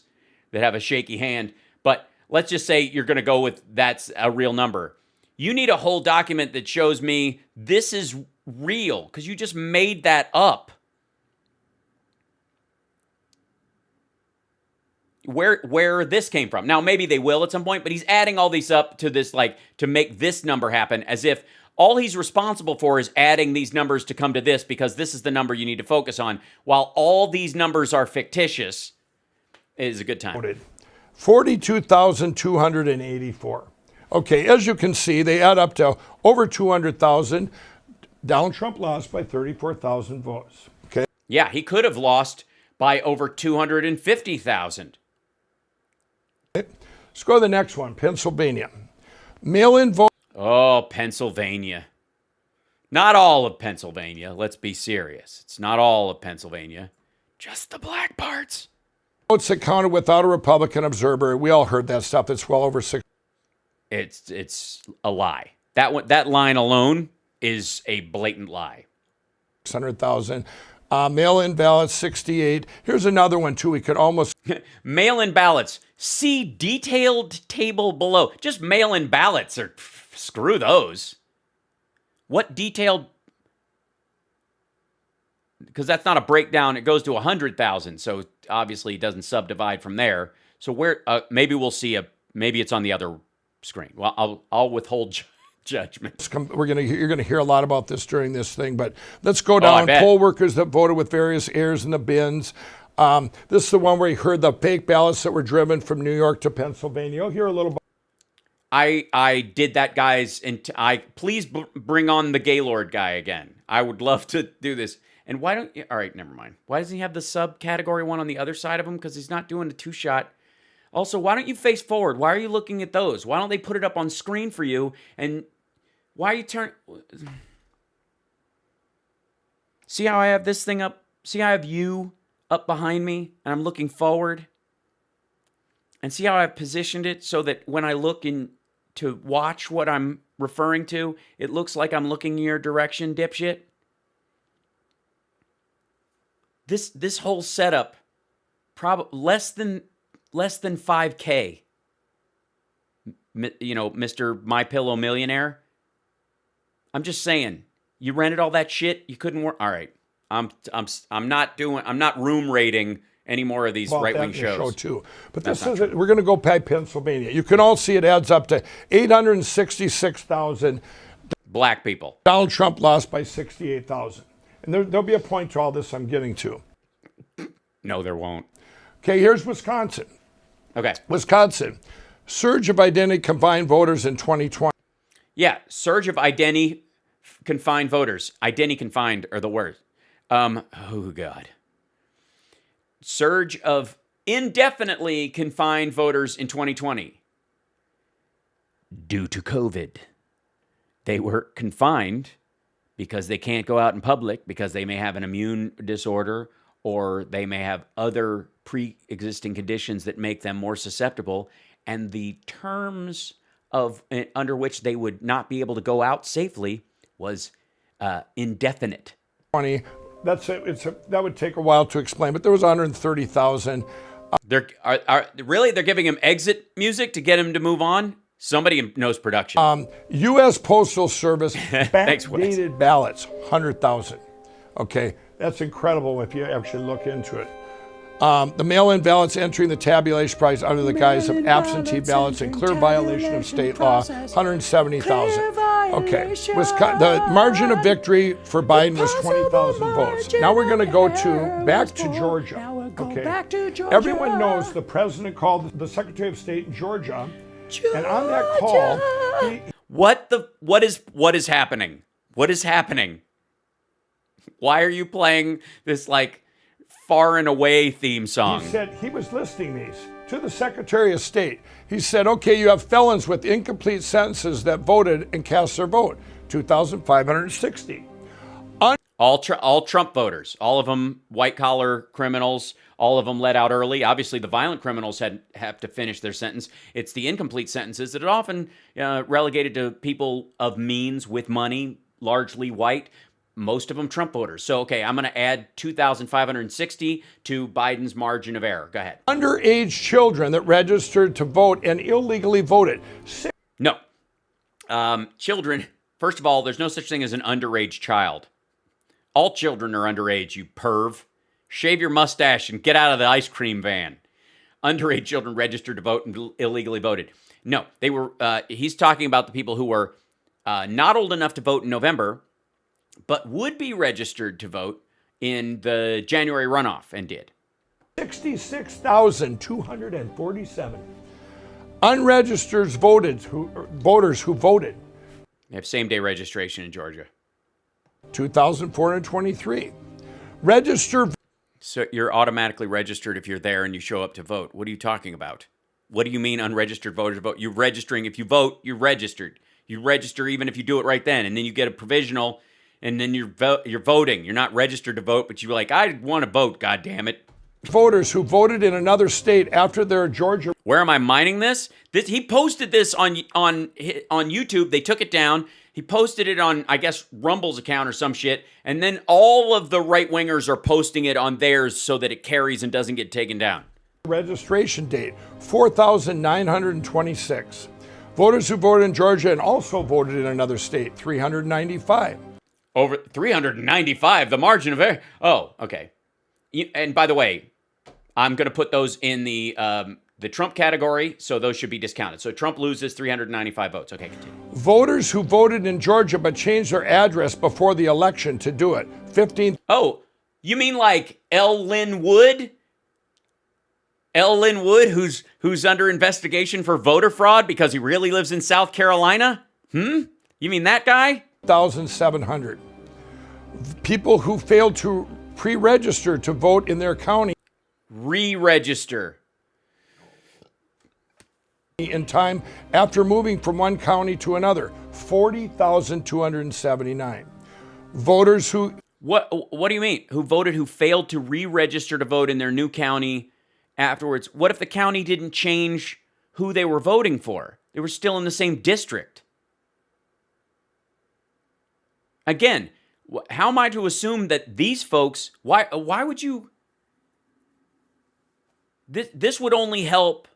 Speaker 1: that have a shaky hand. But let's just say you're going to go with that's a real number. You need a whole document that shows me this is real because you just made that up. Where this came from. Now, maybe they will at some point, but he's adding all these up to this, like, to make this number happen as if all he's responsible for is adding these numbers to come to this because this is the number you need to focus on, while all these numbers are fictitious. It is a good time.
Speaker 4: 42,284. Okay, as you can see, they add up to over 200,000. Donald Trump lost by 34,000 votes. Okay.
Speaker 1: Yeah, he could have lost by over 250,000.
Speaker 4: Let's go to the next one, Pennsylvania. Mail-in vote.
Speaker 1: Oh, Pennsylvania. Not all of Pennsylvania. Let's be serious. It's not all of Pennsylvania. Just the black parts.
Speaker 4: Votes that counted without a Republican observer. We all heard that stuff. It's well over 6.
Speaker 1: It's a lie. That line alone is a blatant lie.
Speaker 4: 600,000. Mail-in ballots, 68. Here's another one, too. We could almost...
Speaker 1: Mail-in ballots. See detailed table below. Just mail-in ballots, or screw those. What detailed... Because that's not a breakdown. It goes to 100,000, so obviously it doesn't subdivide from there. So where... maybe we'll see maybe it's on the other screen. Well, I'll withhold judgment.
Speaker 4: You're gonna hear a lot about this during this thing, but let's go down. Poll workers that voted with various errors in the bins. This is the one where you heard the fake ballots that were driven from New York to Pennsylvania. You'll hear a little bit.
Speaker 1: I did that, guys, and please bring on the Gaylord guy again. I would love to do this. And why don't you? All right, never mind. Why doesn't he have the subcategory one on the other side of him? Because he's not doing a two-shot. Also, why don't you face forward? Why are you looking at those? Why don't they put it up on screen for you? And why are you See how I have this thing up? See how I have you up behind me and I'm looking forward? And see how I've positioned it so that when I look in to watch what I'm referring to, it looks like I'm looking in your direction, dipshit? This whole setup, probably less than 5K. Mr. My Pillow Millionaire. I'm just saying, you rented all that shit. You couldn't work. All right, I'm not room rating any more of these right-wing shows.
Speaker 4: Show too. But this is we're going to go by Pennsylvania. You can all see it adds up to 866,000.
Speaker 1: Black people.
Speaker 4: Donald Trump lost by 68,000. And there'll be a point to all this I'm getting to.
Speaker 1: No, there won't.
Speaker 4: Okay, here's Wisconsin.
Speaker 1: Okay.
Speaker 4: Wisconsin. Surge of identity confined voters in 2020.
Speaker 1: Yeah, surge of identity confined voters. Identity confined are the words. Oh, God. Surge of indefinitely confined voters in 2020. Due to COVID. They were confined because they can't go out in public, because they may have an immune disorder, or they may have other pre-existing conditions that make them more susceptible. And the terms under which they would not be able to go out safely was indefinite.
Speaker 4: 20. That would take a while to explain, but there was 130,000.
Speaker 1: They're really they're giving him exit music to get him to move on. Somebody knows production.
Speaker 4: U.S. Postal Service
Speaker 1: Thanks, Wes.
Speaker 4: backdated ballots, 100,000. Okay, that's incredible if you actually look into it. The mail-in ballots entering the tabulation price under the guise of absentee ballots in clear violation of state law, 170,000. Okay, the margin of victory for Biden was 20,000 votes. Now we're going to go back to Georgia. Okay, everyone knows the president called the Secretary of State in Georgia, and on that call,
Speaker 1: What is happening? What is happening? Why are you playing this like far and away theme song?
Speaker 4: he said he was listing these to the Secretary of State. He said, okay, you have felons with incomplete sentences that voted and cast their vote, 2,560.
Speaker 1: All Trump voters, all of them white-collar criminals, all of them let out early. Obviously, the violent criminals have to finish their sentence. It's the incomplete sentences that are often relegated to people of means with money, largely white, most of them Trump voters. So, okay, I'm going to add 2,560 to Biden's margin of error. Go ahead.
Speaker 4: Underage children that registered to vote and illegally voted.
Speaker 1: No. Children, first of all, there's no such thing as an underage child. All children are underage, you perv. Shave your mustache and get out of the ice cream van. Underage children registered to vote and illegally voted. No, they were. He's talking about the people who were not old enough to vote in November, but would be registered to vote in the January runoff and did.
Speaker 4: 66,247 unregistered voters who voted.
Speaker 1: They have same-day registration in Georgia.
Speaker 4: 2,423. Register.
Speaker 1: So you're automatically registered if you're there and you show up to vote. What are you talking about? What do you mean unregistered voters vote? You're registering. If you vote, you're registered. You register even if you do it right then, and then you get a provisional, and then you're voting. You're not registered to vote, but you're like, I want to vote, God damn it.
Speaker 4: Voters who voted in another state after their Georgia.
Speaker 1: Where am I mining this? He posted this on YouTube. They took it down. He posted it on, I guess, Rumble's account or some shit. And then all of the right-wingers are posting it on theirs so that it carries and doesn't get taken down.
Speaker 4: Registration date, 4,926. Voters who voted in Georgia and also voted in another state, 395.
Speaker 1: Over 395, the margin of error. Oh, okay. And by the way, I'm going to put those in the Trump category, so those should be discounted. So Trump loses 395 votes. Okay, continue.
Speaker 4: Voters who voted in Georgia but changed their address before the election to do it, 15.
Speaker 1: Oh, you mean like L. Lynn Wood? L. Lynn Wood, who's under investigation for voter fraud because he really lives in South Carolina? You mean that guy?
Speaker 4: 1,700. People who failed to pre-register to vote in their county.
Speaker 1: Re-register.
Speaker 4: In time after moving from one county to another, 40,279. Voters who...
Speaker 1: What do you mean? Who voted who failed to re-register to vote in their new county afterwards? What if the county didn't change who they were voting for? They were still in the same district. Again, how am I to assume that these folks... Why would you... This would only help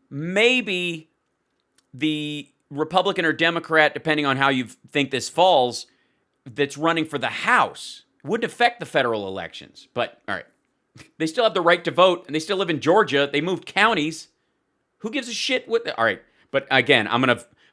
Speaker 1: maybe the Republican or Democrat, depending on how you think this falls, that's running for the House. It wouldn't affect the federal elections. But, all right, they still have the right to vote, and they still live in Georgia. They moved counties. Who gives a shit? All right, but again,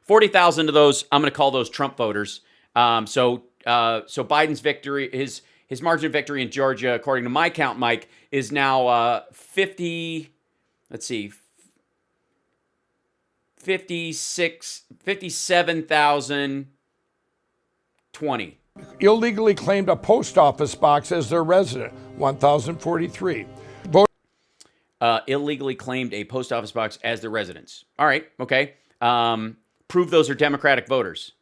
Speaker 1: 40,000 of those, I'm going to call those Trump voters. So Biden's victory, his margin of victory in Georgia, according to my count, Mike, is now 57,020.
Speaker 4: illegally claimed a post office box as their resident, 1,043.
Speaker 1: Illegally claimed a post office box as their residence. All right, okay. Prove those are Democratic voters.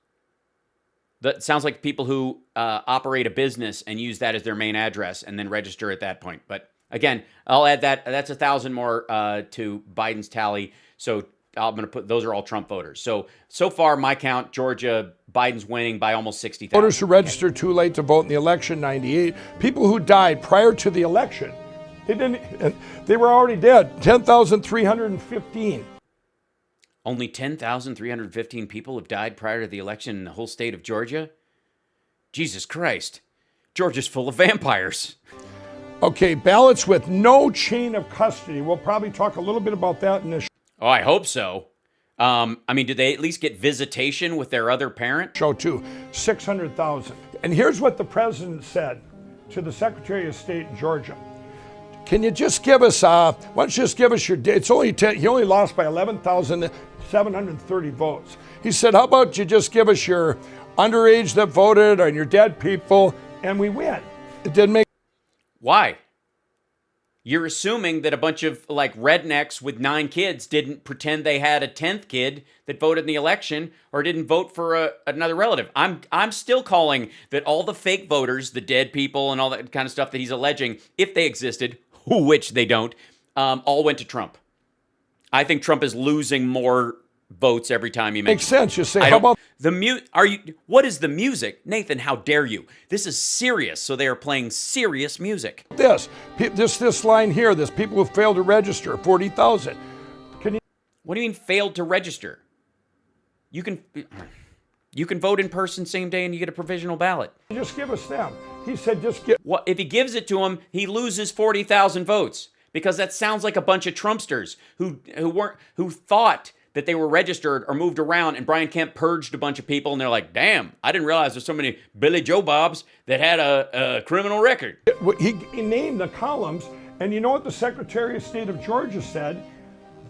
Speaker 1: That sounds like people who operate a business and use that as their main address and then register at that point. But again, I'll add that. That's 1,000 more to Biden's tally. So I'm going to put those are all Trump voters. So far, my count, Georgia, Biden's winning by almost 60,000.
Speaker 4: Voters who registered too late to vote in the election, 98. People who died prior to the election, they were already dead, 10,315.
Speaker 1: Only 10,315 people have died prior to the election in the whole state of Georgia? Jesus Christ. Georgia's full of vampires.
Speaker 4: Okay, ballots with no chain of custody. We'll probably talk a little bit about that in this
Speaker 1: Oh, I hope so. I mean, did they at least get visitation with their other parent?
Speaker 4: show too, 600,000. And here's what the president said to the Secretary of State in Georgia. Can you just give us, why don't you just give us your, it's only 10, he only lost by 11,730 votes. He said, how about you just give us your underage that voted and your dead people, and we win. It didn't make.
Speaker 1: Why? You're assuming that a bunch of like rednecks with 9 kids didn't pretend they had a 10th kid that voted in the election or didn't vote for another relative. I'm still calling that all the fake voters, the dead people and all that kind of stuff that he's alleging, if they existed, which they don't, all went to Trump. I think Trump is losing more votes every time he
Speaker 4: Makes
Speaker 1: makes
Speaker 4: sense. You say, how about
Speaker 1: what is the music? Nathan, how dare you? This is serious, so they are playing serious music.
Speaker 4: this? This line here, this people who failed to register, 40,000.
Speaker 1: What do you mean failed to register? You can vote in person same day and you get a provisional ballot.
Speaker 4: Just give us them. He said, just get.
Speaker 1: What if he gives it to him, he loses 40,000 votes because that sounds like a bunch of Trumpsters who thought that they were registered or moved around, and Brian Kemp purged a bunch of people, and they're like, damn, I didn't realize there's so many Billy Joe Bobs that had a criminal record.
Speaker 4: He named the columns, and you know what the Secretary of State of Georgia said?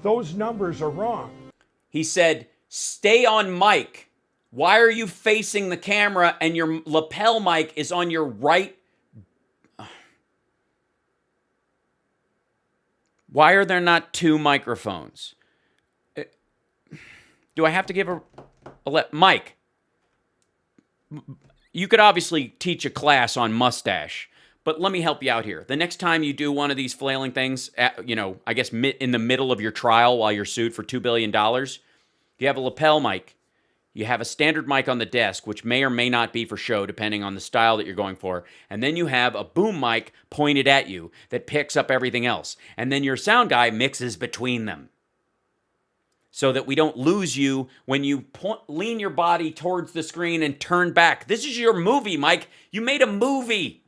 Speaker 4: Those numbers are wrong.
Speaker 1: He said, stay on mic. Why are you facing the camera and your lapel mic is on your right? Why are there not 2 microphones? Do I have to give Mike, you could obviously teach a class on mustache, but let me help you out here. The next time you do one of these flailing things, I guess in the middle of your trial while you're sued for $2 billion, you have a lapel mic. You have a standard mic on the desk, which may or may not be for show, depending on the style that you're going for. And then you have a boom mic pointed at you that picks up everything else. And then your sound guy mixes between them, so that we don't lose you when you lean your body towards the screen and turn back. This is your movie, Mike. You made a movie.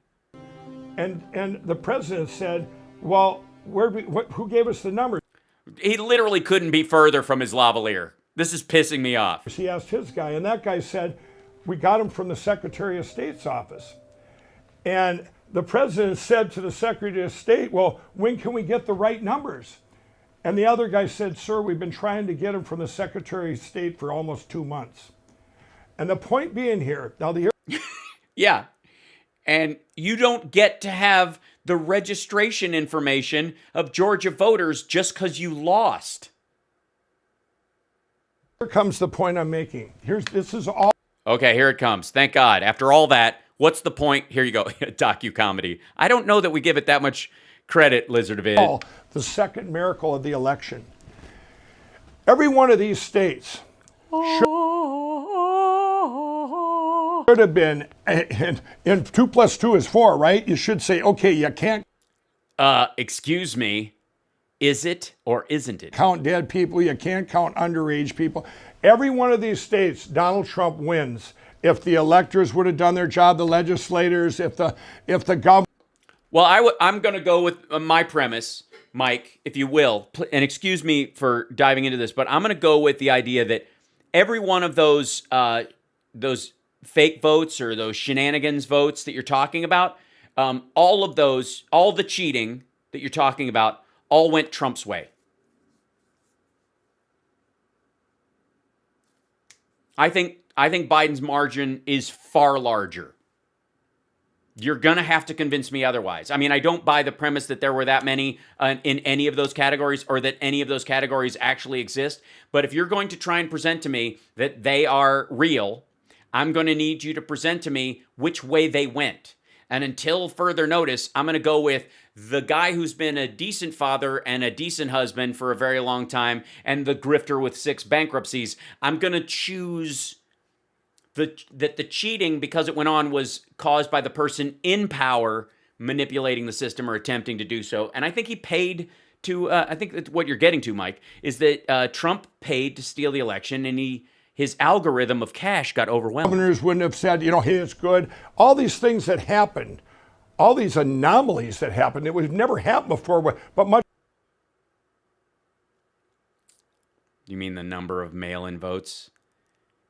Speaker 4: And the president said, well, who gave us the numbers?
Speaker 1: He literally couldn't be further from his lavalier. This is pissing me off.
Speaker 4: He asked his guy, and that guy said, we got them from the Secretary of State's office. And the president said to the Secretary of State, well, when can we get the right numbers? And the other guy said, sir, we've been trying to get them from the Secretary of State for almost 2 months. And the point being here,
Speaker 1: Yeah. And you don't get to have the registration information of Georgia voters just because you lost.
Speaker 4: here comes the point I'm making. This is all.
Speaker 1: Okay, here it comes. Thank God. After all that, what's the point? Here you go. Docu-comedy. I don't know that we give it that much credit, Lizard of It.
Speaker 4: The second miracle of the election. Every one of these states should have been, and 2 + 2 is 4, right? You should say, okay, you can't
Speaker 1: Excuse me, is it or isn't it?
Speaker 4: count dead people, you can't count underage people. Every one of these states, Donald Trump wins. If the electors would have done their job, the legislators, if the government.
Speaker 1: Well, I'm going to go with my premise, Mike, if you will. And excuse me for diving into this, but I'm going to go with the idea that every one of those fake votes or those shenanigans votes that you're talking about, all of those, all the cheating that you're talking about, all went Trump's way. I think Biden's margin is far larger. You're going to have to convince me otherwise. I mean, I don't buy the premise that there were that many in any of those categories or that any of those categories actually exist. But if you're going to try and present to me that they are real, I'm going to need you to present to me which way they went. And until further notice, I'm going to go with the guy who's been a decent father and a decent husband for a very long time and the grifter with 6 bankruptcies. I'm going to choose that the cheating, because it went on, was caused by the person in power manipulating the system or attempting to do so. And I think he paid to, I think that's what you're getting to, Mike, is that Trump paid to steal the election, and his algorithm of cash got overwhelmed.
Speaker 4: Governors wouldn't have said, hey, it's good. All these things that happened, all these anomalies that happened, it would never happened before, but much.
Speaker 1: You mean the number of mail-in votes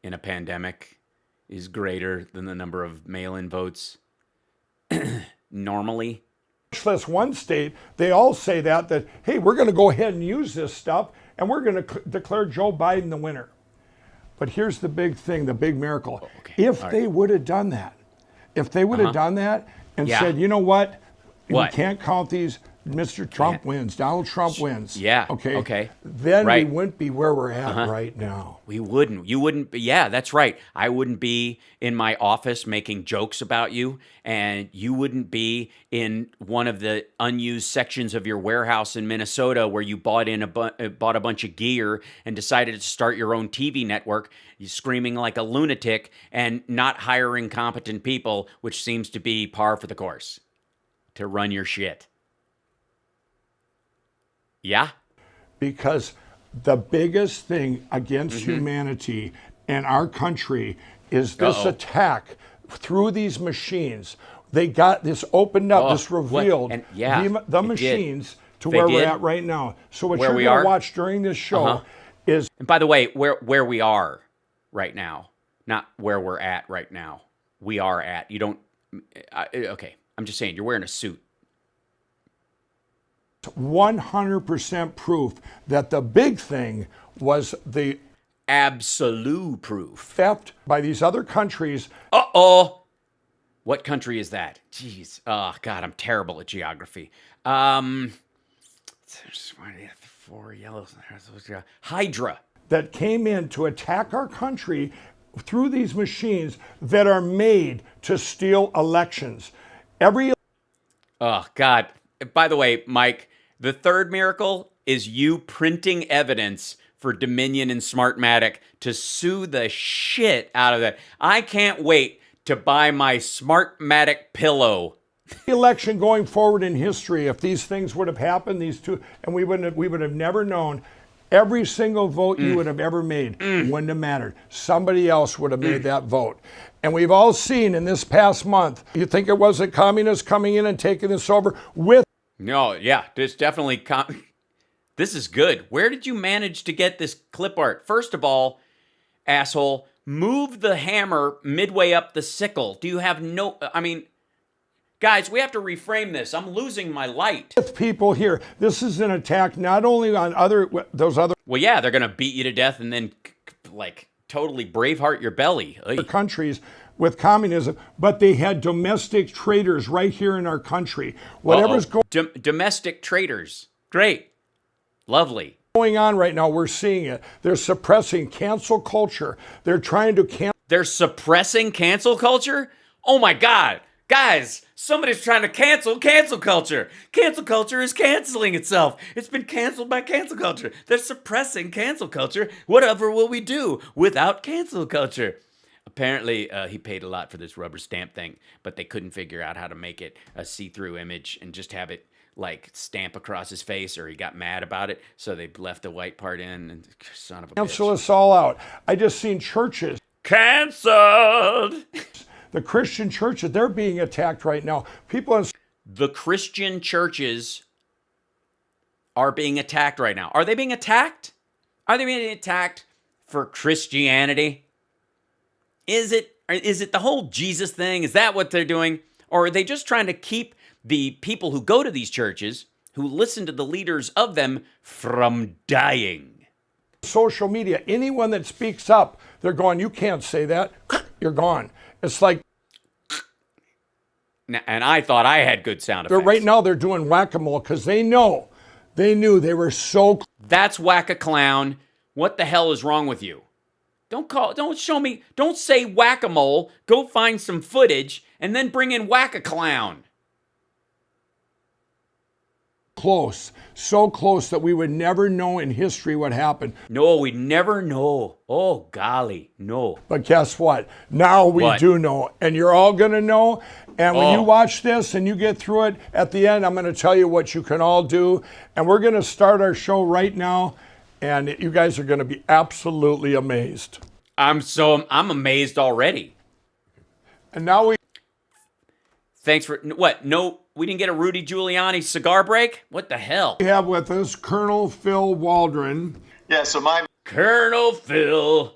Speaker 1: in a pandemic is greater than the number of mail-in votes normally?
Speaker 4: Much less one state, they all say that, hey, we're going to go ahead and use this stuff, and we're going to declare Joe Biden the winner. But here's the big thing, the big miracle.
Speaker 1: Oh, okay.
Speaker 4: If they would have done that, and
Speaker 1: Yeah.
Speaker 4: said, you know what?
Speaker 1: What?
Speaker 4: We can't count these. Mr. Trump wins. Donald Trump wins.
Speaker 1: Yeah.
Speaker 4: Okay.
Speaker 1: Okay.
Speaker 4: Then
Speaker 1: Right.
Speaker 4: we wouldn't be where we're at right now.
Speaker 1: We wouldn't. You wouldn't be. Yeah, that's right. I wouldn't be in my office making jokes about you, and you wouldn't be in one of the unused sections of your warehouse in Minnesota where you bought a bunch of gear and decided to start your own TV network. You screaming like a lunatic and not hiring competent people, which seems to be par for the course to run your shit. Yeah.
Speaker 4: Because the biggest thing against humanity and our country is this attack through these machines. They got this opened up, this revealed
Speaker 1: And, yeah,
Speaker 4: the
Speaker 1: it
Speaker 4: machines to
Speaker 1: They
Speaker 4: where we're
Speaker 1: did.
Speaker 4: at right now. So what
Speaker 1: Where
Speaker 4: you're
Speaker 1: we
Speaker 4: going
Speaker 1: are?
Speaker 4: to watch during this show is
Speaker 1: And by the way, where we are right now, not where we're at right now. We are at. You don't. Okay, I'm just saying. You're wearing a suit.
Speaker 4: 100% proof that the big thing was the
Speaker 1: Absolute proof.
Speaker 4: theft by these other countries.
Speaker 1: Uh-oh. What country is that? Jeez. Oh, God, I'm terrible at geography. Four yellows. Hydra.
Speaker 4: That came in to attack our country through these machines that are made to steal elections.
Speaker 1: Oh, God. By the way, Mike, the third miracle is you printing evidence for Dominion and Smartmatic to sue the shit out of that. I can't wait to buy my Smartmatic pillow.
Speaker 4: Election going forward in history, if these things would have happened, these two, and we would have never known. Every single vote you would have ever made wouldn't have mattered. Somebody else would have made that vote. And we've all seen in this past month, you think it wasn't communists coming in and taking this over with
Speaker 1: No, yeah, it's definitely. This is good. Where did you manage to get this clip art? First of all, asshole, move the hammer midway up the sickle. Do you have no. I mean, guys, we have to reframe this. I'm losing my light.
Speaker 4: people here. This is an attack not only on those other
Speaker 1: Well, yeah, they're going to beat you to death and then, like, totally Braveheart your belly.
Speaker 4: countries with communism, but they had domestic traitors right here in our country. Whatever's
Speaker 1: Domestic traitors. Great. Lovely.
Speaker 4: going on right now, we're seeing it. They're suppressing cancel culture. They're trying to cancel.
Speaker 1: They're suppressing cancel culture? Oh my God. Guys, somebody's trying to cancel culture. Cancel culture is canceling itself. It's been canceled by cancel culture. They're suppressing cancel culture. Whatever will we do without cancel culture? Apparently, he paid a lot for this rubber stamp thing, but they couldn't figure out how to make it a see-through image and just have it like stamp across his face, or he got mad about it, so they left the white part in. And son of a
Speaker 4: Cancel
Speaker 1: bitch.
Speaker 4: us all out. I just seen churches,
Speaker 1: Canceled.
Speaker 4: the Christian churches, they're being attacked right now. People in
Speaker 1: The Christian churches are being attacked right now. Are they being attacked? Are they being attacked for Christianity? Is it the whole Jesus thing? Is that what they're doing? Or are they just trying to keep the people who go to these churches, who listen to the leaders of them, from dying?
Speaker 4: social media, anyone that speaks up, they're going, you can't say that. You're gone. It's like
Speaker 1: And I thought I had good sound effects.
Speaker 4: right now they're doing whack-a-mole because they knew they were so
Speaker 1: That's whack-a-clown. What the hell is wrong with you? Don't show me. Don't say whack-a-mole. Go find some footage and then bring in whack-a-clown.
Speaker 4: Close, so close that we would never know in history what happened.
Speaker 1: No, we never know. Oh, golly, no.
Speaker 4: But guess what? Now we
Speaker 1: What?
Speaker 4: do know, and you're all going to know. And when you watch this and you get through it, at the end, I'm going to tell you what you can all do. And we're going to start our show right now, and you guys are going to be absolutely amazed.
Speaker 1: I'm amazed already.
Speaker 4: And now
Speaker 1: Thanks for what? No, we didn't get a Rudy Giuliani cigar break? What the hell?
Speaker 4: we have with us Colonel Phil Waldron.
Speaker 5: Yeah, so my
Speaker 1: Colonel Phil.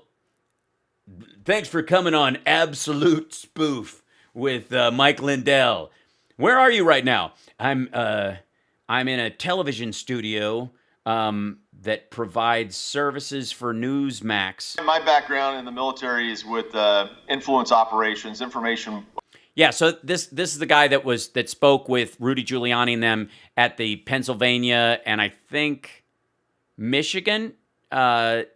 Speaker 1: Thanks for coming on Absolute Spoof with Mike Lindell. Where are you right now? I'm in a television studio that provides services for Newsmax.
Speaker 5: my background in the military is with influence operations, information.
Speaker 1: Yeah, so this is the guy that spoke with Rudy Giuliani and them at the Pennsylvania and I think Michigan state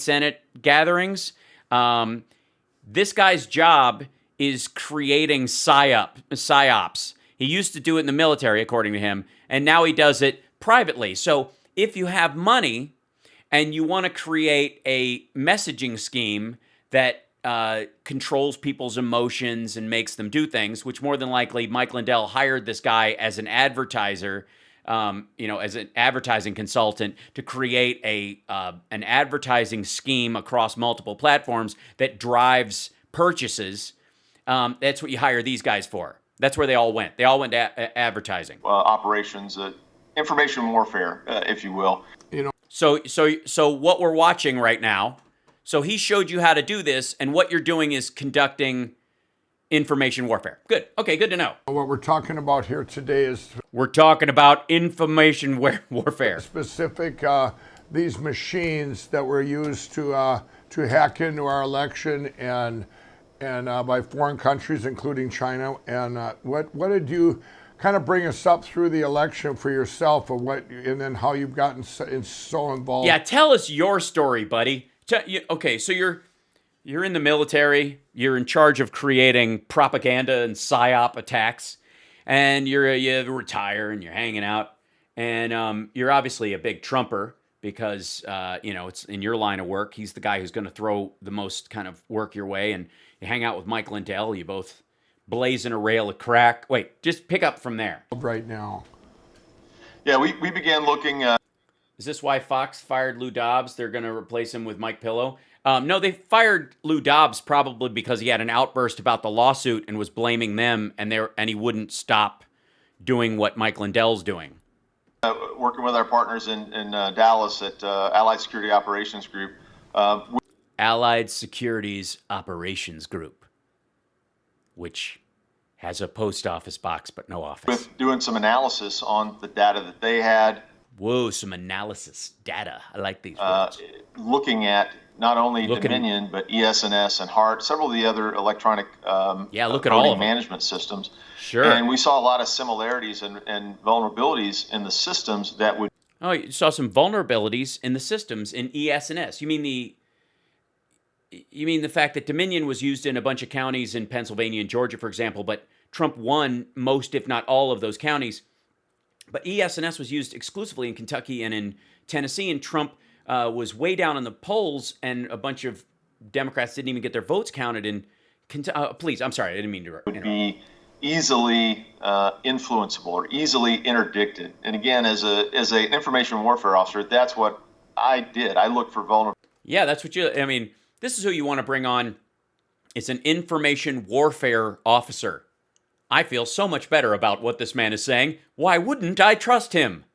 Speaker 1: senate gatherings. This guy's job is creating psyops. He used to do it in the military, according to him, and now he does it privately. So if you have money and you want to create a messaging scheme that controls people's emotions and makes them do things, which more than likely Mike Lindell hired this guy as an advertiser, as an advertising consultant to create an advertising scheme across multiple platforms that drives purchases. That's what you hire these guys for. That's where they all went. They all went to advertising.
Speaker 5: Operations, information warfare, if you will.
Speaker 1: So what we're watching right now. So he showed you how to do this, and what you're doing is conducting information warfare. Good. Okay, good to know.
Speaker 4: What we're talking about here today is
Speaker 1: We're talking about information warfare.
Speaker 4: specific these machines that were used to hack into our election and by foreign countries, including China. And what did you kind of bring us up through the election for yourself, and then how you've gotten so involved?
Speaker 1: Yeah, tell us your story, buddy. Okay, so you're in the military. You're in charge of creating propaganda and psyop attacks, and you retire and you're hanging out, and you're obviously a big Trumper because it's in your line of work. He's the guy who's going to throw the most kind of work your way, and you hang out with Mike Lindell. You both blazing a rail of crack. Wait, just pick up from there.
Speaker 4: Right now.
Speaker 5: Yeah, we began looking.
Speaker 1: Is this why Fox fired Lou Dobbs? They're going to replace him with Mike Pillow? No, they fired Lou Dobbs probably because he had an outburst about the lawsuit and was blaming them, and he wouldn't stop doing what Mike Lindell's doing.
Speaker 5: Working with our partners in Dallas at Allied Security Operations Group.
Speaker 1: Allied Securities Operations Group, which has a post office box but no office.
Speaker 5: With doing some analysis on the data that they had.
Speaker 1: Whoa, some analysis data. I like these words.
Speaker 5: Looking at not only Dominion, but ES&S and HART, several of the other electronic
Speaker 1: look at all of
Speaker 5: voting
Speaker 1: them.
Speaker 5: management systems.
Speaker 1: Sure.
Speaker 5: And we saw a lot of similarities and vulnerabilities in the systems that would.
Speaker 1: Oh, you saw some vulnerabilities in the systems in ES&S. You mean the fact that Dominion was used in a bunch of counties in Pennsylvania and Georgia, for example, but Trump won most, if not all, of those counties. But ES&S was used exclusively in Kentucky and in Tennessee, and Trump was way down in the polls, and a bunch of Democrats didn't even get their votes counted in Kentucky. Please, I'm sorry, I didn't mean to interrupt.
Speaker 5: Would be easily influenceable or easily interdicted. And again, as an information warfare officer, that's what I did. I looked for vulnerabilities.
Speaker 1: Yeah, that's what this is who you want to bring on. It's an information warfare officer. I feel so much better about what this man is saying. Why wouldn't I trust him?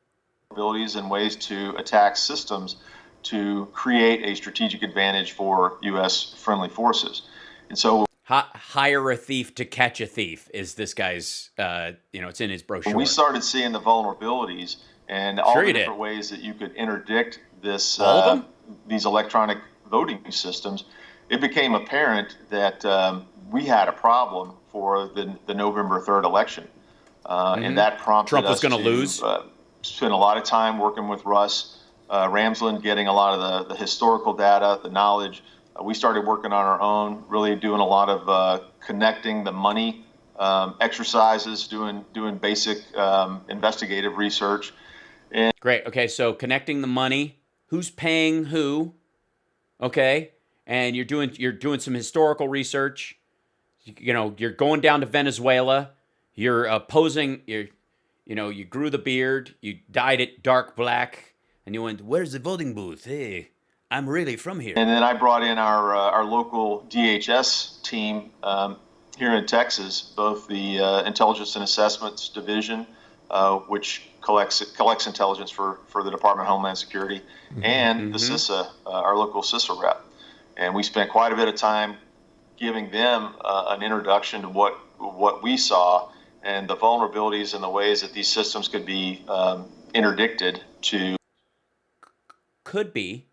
Speaker 5: Abilities and ways to attack systems to create a strategic advantage for U.S. friendly forces. And so
Speaker 1: hire a thief to catch a thief is this guy's, it's in his brochure.
Speaker 5: when we started seeing the vulnerabilities and all the different ways that you could interdict this, these electronic voting systems, it became apparent that we had a problem for the November 3rd election. And that prompted
Speaker 1: Trump was
Speaker 5: us
Speaker 1: going to lose.
Speaker 5: Spend a lot of time working with Russ Ramsland getting a lot of the historical data, the knowledge. We started working on our own, really doing a lot of connecting the money exercises, doing basic investigative research.
Speaker 1: Great. Okay, so connecting the money, who's paying who? Okay, and you're doing some historical research. You're going down to Venezuela. You're opposing. You grew the beard. You dyed it dark black, and you went, "Where's the voting booth? Hey, I'm really from here."
Speaker 5: And then I brought in our local DHS team here in Texas, both the Intelligence and Assessments Division, which collects intelligence for the Department of Homeland Security, and the CISA, our local CISA rep. And we spent quite a bit of time giving them an introduction to what we saw and the vulnerabilities and the ways that these systems could be interdicted to.
Speaker 1: Could be.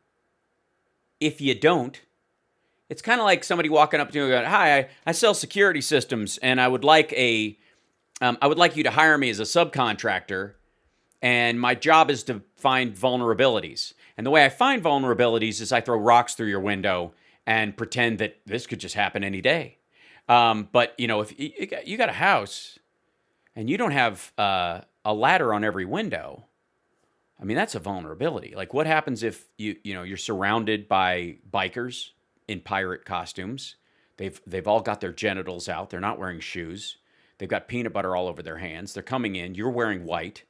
Speaker 1: If you don't, it's kind of like somebody walking up to you and going, "Hi, I sell security systems, and I would like you to hire me as a subcontractor, and my job is to find vulnerabilities. And the way I find vulnerabilities is I throw rocks through your window and pretend that this could just happen any day. But if you got a house and you don't have a ladder on every window, I mean, that's a vulnerability. Like, what happens if you're surrounded by bikers in pirate costumes? They've all got their genitals out. They're not wearing shoes. They've got peanut butter all over their hands. They're coming in. You're wearing white.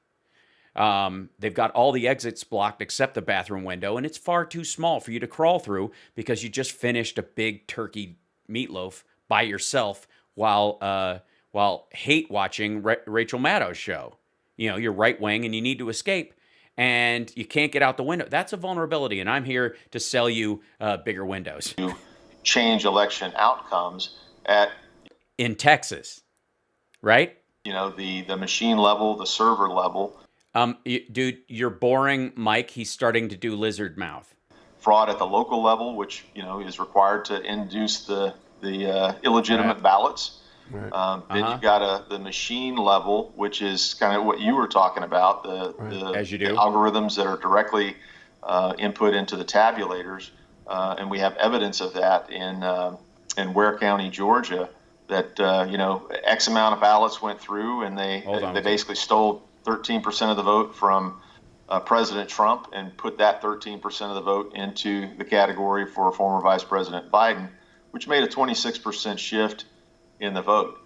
Speaker 1: They've got all the exits blocked except the bathroom window, and it's far too small for you to crawl through because you just finished a big turkey meatloaf by yourself while hate watching Rachel Maddow's show. You're right wing and you need to escape, and you can't get out the window. That's a vulnerability, and I'm here to sell you bigger windows.
Speaker 5: To change election outcomes
Speaker 1: in Texas, right?
Speaker 5: The machine level, the server level.
Speaker 1: Dude, you're boring Mike. He's starting to do lizard mouth.
Speaker 5: Fraud at the local level, which is required to induce the illegitimate ballots. Right. Then you've got the machine level, which is kind of what you were talking about, the algorithms that are directly input into the tabulators, and we have evidence of that in Ware County, Georgia, that X amount of ballots went through, and they basically stole 13% of the vote from President Trump and put that 13% of the vote into the category for former Vice President Biden, which made a 26% shift in the vote.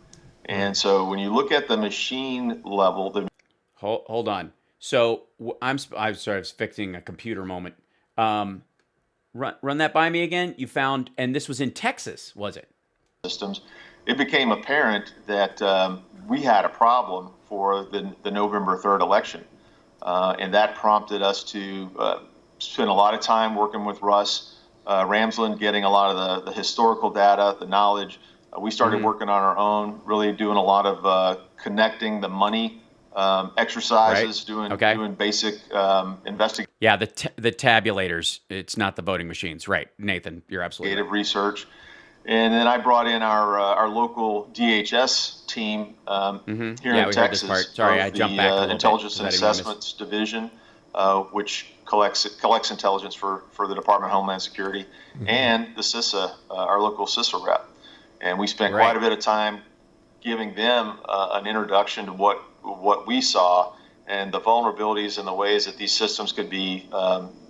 Speaker 5: And so when you look at the machine level,
Speaker 1: hold on. So I'm sorry, I was fixing a computer moment. Run that by me again. You found, and this was in Texas, was it?
Speaker 5: Systems. It became apparent that we had a problem for the November 3rd election. And that prompted us to spend a lot of time working with Russ Ramsland, getting a lot of the historical data, the knowledge. We started working on our own, really doing a lot of connecting the money exercises,
Speaker 1: right.
Speaker 5: doing basic investigation.
Speaker 1: Yeah, the tabulators. It's not the voting machines. Right, Nathan, you're absolutely right.
Speaker 5: Research. And then I brought in our local DHS team here in Texas.
Speaker 1: Sorry, I jumped back a little
Speaker 5: Intelligence and Assessments Division, which collects intelligence for the Department of Homeland Security, and the CISA, our local CISA rep. And we spent quite a bit of time giving them an introduction to what we saw and the vulnerabilities and the ways that these systems could be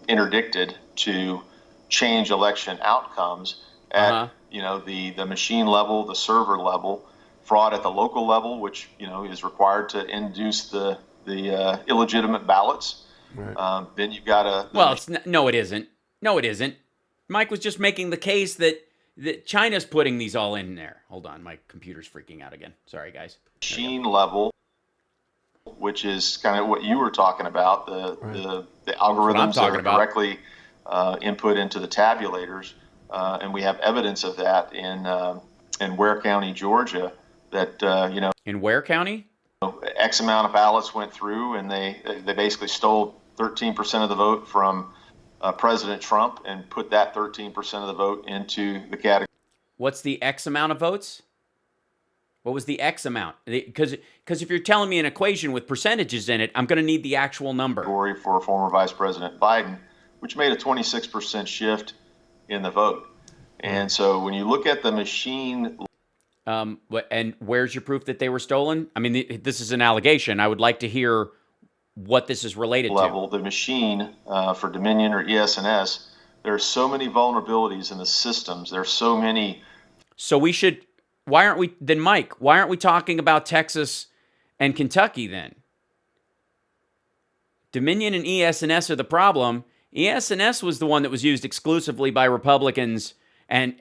Speaker 5: interdicted to change election outcomes at the machine level, the server level, fraud at the local level, which is required to induce the illegitimate ballots. Right. Then you've got
Speaker 1: no, it isn't. No, it isn't. Mike was just making the case that China's putting these all in there. Hold on, my computer's freaking out again. Sorry, guys.
Speaker 5: Machine level, which is kind of what you were talking about, the algorithms that are directly input into the tabulators. And we have evidence of that in Ware County, Georgia, that
Speaker 1: in Ware County,
Speaker 5: X amount of ballots went through, and they basically stole 13% of the vote from President Trump and put that 13% of the vote into the category.
Speaker 1: What's the X amount of votes? What was the X amount? Because if you're telling me an equation with percentages in it, I'm going to need the actual number.
Speaker 5: For former Vice President Biden, which made a 26% shift in the vote. And so when you look at the machine...
Speaker 1: And where's your proof that they were stolen? I mean, this is an allegation. I would like to hear what this is related to.
Speaker 5: The machine for Dominion or ES&S, there are so many vulnerabilities in the systems. There's so many...
Speaker 1: So we should... Why aren't we... Then, Mike, why aren't we talking about Texas and Kentucky then? Dominion and ES&S are the problem. ES&S was the one that was used exclusively by Republicans and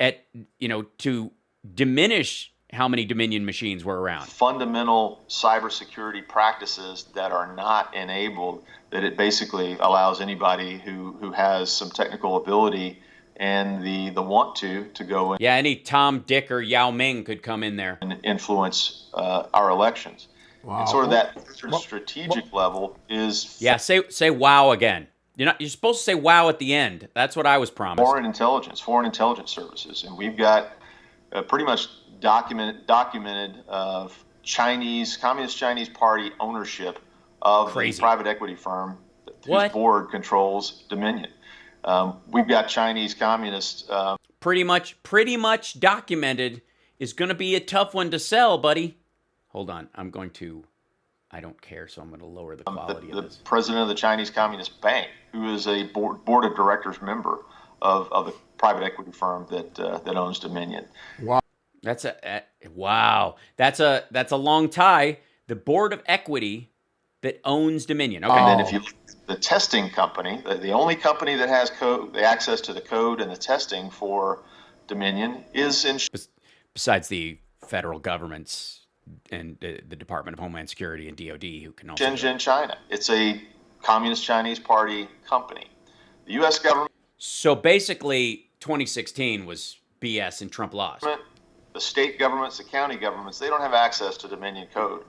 Speaker 1: to diminish how many Dominion machines were around.
Speaker 5: Fundamental cybersecurity practices that are not enabled, that it basically allows anybody who has some technical ability and the want to go in.
Speaker 1: Yeah, any Tom, Dick, or Yao Ming could come in there
Speaker 5: and influence our elections. Wow. And sort of that strategic level is...
Speaker 1: Yeah, say wow again. You're supposed to say wow at the end. That's what I was promised.
Speaker 5: Foreign intelligence services. And we've got pretty much documented of Communist Chinese Party ownership of the private equity firm whose board controls Dominion. We've got Chinese communists.
Speaker 1: Pretty much documented is going to be a tough one to sell, buddy. Hold on. I don't care, so I'm going to lower the quality of this.
Speaker 5: The president of the Chinese Communist Bank, who is a board of directors member of the private equity firm that owns Dominion.
Speaker 1: Wow. That's a long tie. The board of equity that owns Dominion. Okay.
Speaker 5: And then if you look at the testing company, the only company that has the access to the code and the testing for Dominion is in...
Speaker 1: Besides the federal government's and the Department of Homeland Security and DOD, who can also...
Speaker 5: Shenzhen, China. It's a Communist Chinese Party company. The U.S. government...
Speaker 1: So basically, 2016 was BS and Trump lost.
Speaker 5: The state governments, the county governments, they don't have access to Dominion code.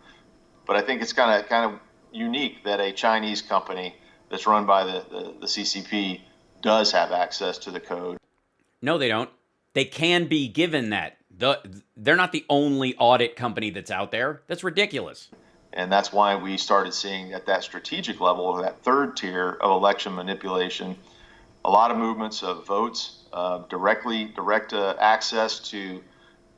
Speaker 5: But I think it's kind of unique that a Chinese company that's run by the CCP does have access to the code.
Speaker 1: No, they don't. They can be given that. They're not the only audit company that's out there. That's ridiculous.
Speaker 5: And that's why we started seeing at that strategic level, that third tier of election manipulation, a lot of movements of votes, direct access to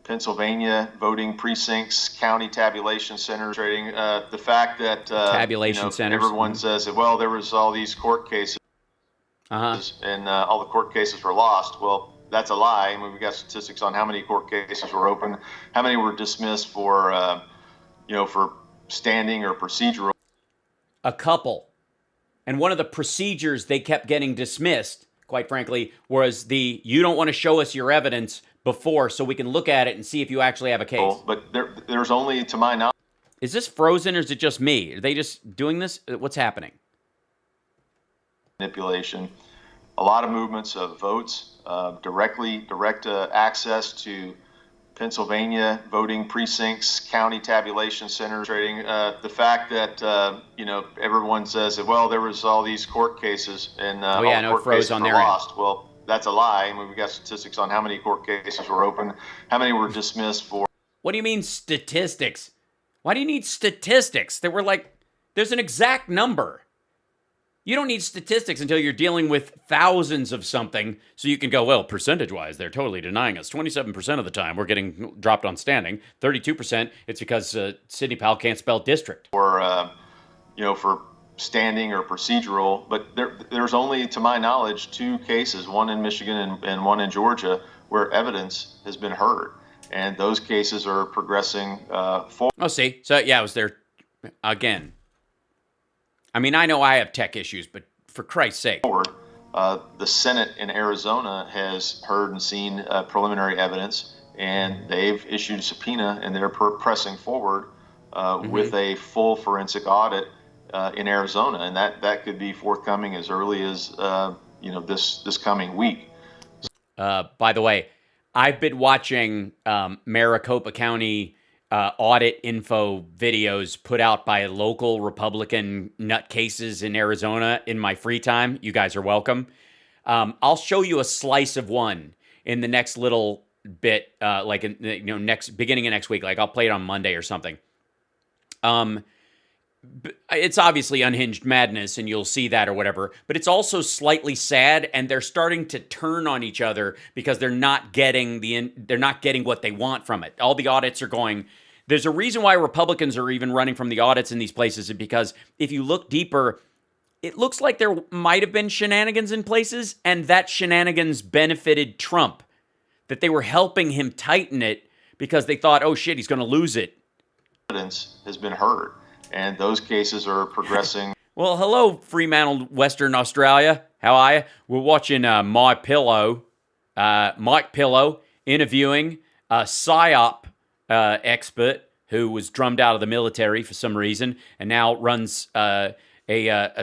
Speaker 5: Pennsylvania voting precincts, county tabulation centers, the fact that
Speaker 1: tabulation centers.
Speaker 5: Everyone says, well, there was all these court cases, and all the court cases were lost. Well, that's a lie. I mean, we got statistics on how many court cases were open, how many were dismissed for standing or procedural.
Speaker 1: A couple. And one of the procedures they kept getting dismissed, quite frankly, was you don't want to show us your evidence before so we can look at it and see if you actually have a case.
Speaker 5: But there's only, to my knowledge...
Speaker 1: Is this frozen or is it just me? Are they just doing this? What's happening?
Speaker 5: Manipulation. A lot of movements of votes, direct access to Pennsylvania voting precincts, county tabulation centers. The fact that everyone says that, well, there was all these court cases and all the court cases were lost. Well, that's a lie. I mean, we got statistics on how many court cases were open, how many were dismissed for.
Speaker 1: What do you mean statistics? Why do you need statistics? There's an exact number. You don't need statistics until you're dealing with thousands of something, so you can go, well, percentage-wise, they're totally denying us. 27% of the time, we're getting dropped on standing. 32%, it's because Sidney Powell can't spell district.
Speaker 5: Or, for standing or procedural, but there's only, to my knowledge, 2 cases, one in Michigan and one in Georgia, where evidence has been heard. And those cases are progressing forward.
Speaker 1: Oh, see? So, yeah, it was there again. I mean, I know I have tech issues, but for Christ's sake.
Speaker 5: The Senate in Arizona has heard and seen preliminary evidence, and they've issued a subpoena, and they're pressing forward with a full forensic audit in Arizona, and that could be forthcoming as early as this coming week.
Speaker 1: By the way, I've been watching Maricopa County audit info videos put out by local Republican nutcases in Arizona in my free time. You guys are welcome. I'll show you a slice of one in the next little bit, like beginning of next week. Like I'll play it on Monday or something. It's obviously unhinged madness, and you'll see that or whatever. But it's also slightly sad, and they're starting to turn on each other because they're not getting what they want from it. All the audits are going. There's a reason why Republicans are even running from the audits in these places, is because if you look deeper, it looks like there might have been shenanigans in places, and that shenanigans benefited Trump. That they were helping him tighten it because they thought, oh shit, he's going to lose it.
Speaker 5: Evidence has been heard, and those cases are progressing.
Speaker 1: Well, hello, Fremantle, Western Australia. How are you? We're watching Mike Pillow interviewing a PSYOP expert who was drummed out of the military for some reason and now runs a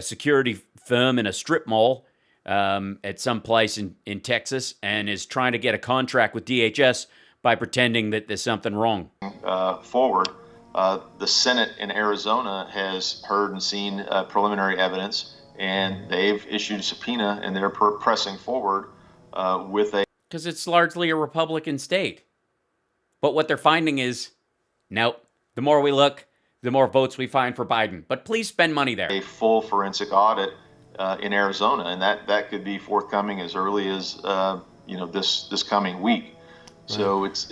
Speaker 1: security firm in a strip mall at some place in Texas, and is trying to get a contract with DHS by pretending that there's something wrong.
Speaker 5: Forward, the Senate in Arizona has heard and seen preliminary evidence, and they've issued a subpoena, and they're pressing forward with a...
Speaker 1: Because it's largely a Republican state. But what they're finding is, nope, the more we look, the more votes we find for Biden. But please spend money there.
Speaker 5: A full forensic audit in Arizona, and that could be forthcoming as early as this coming week. So it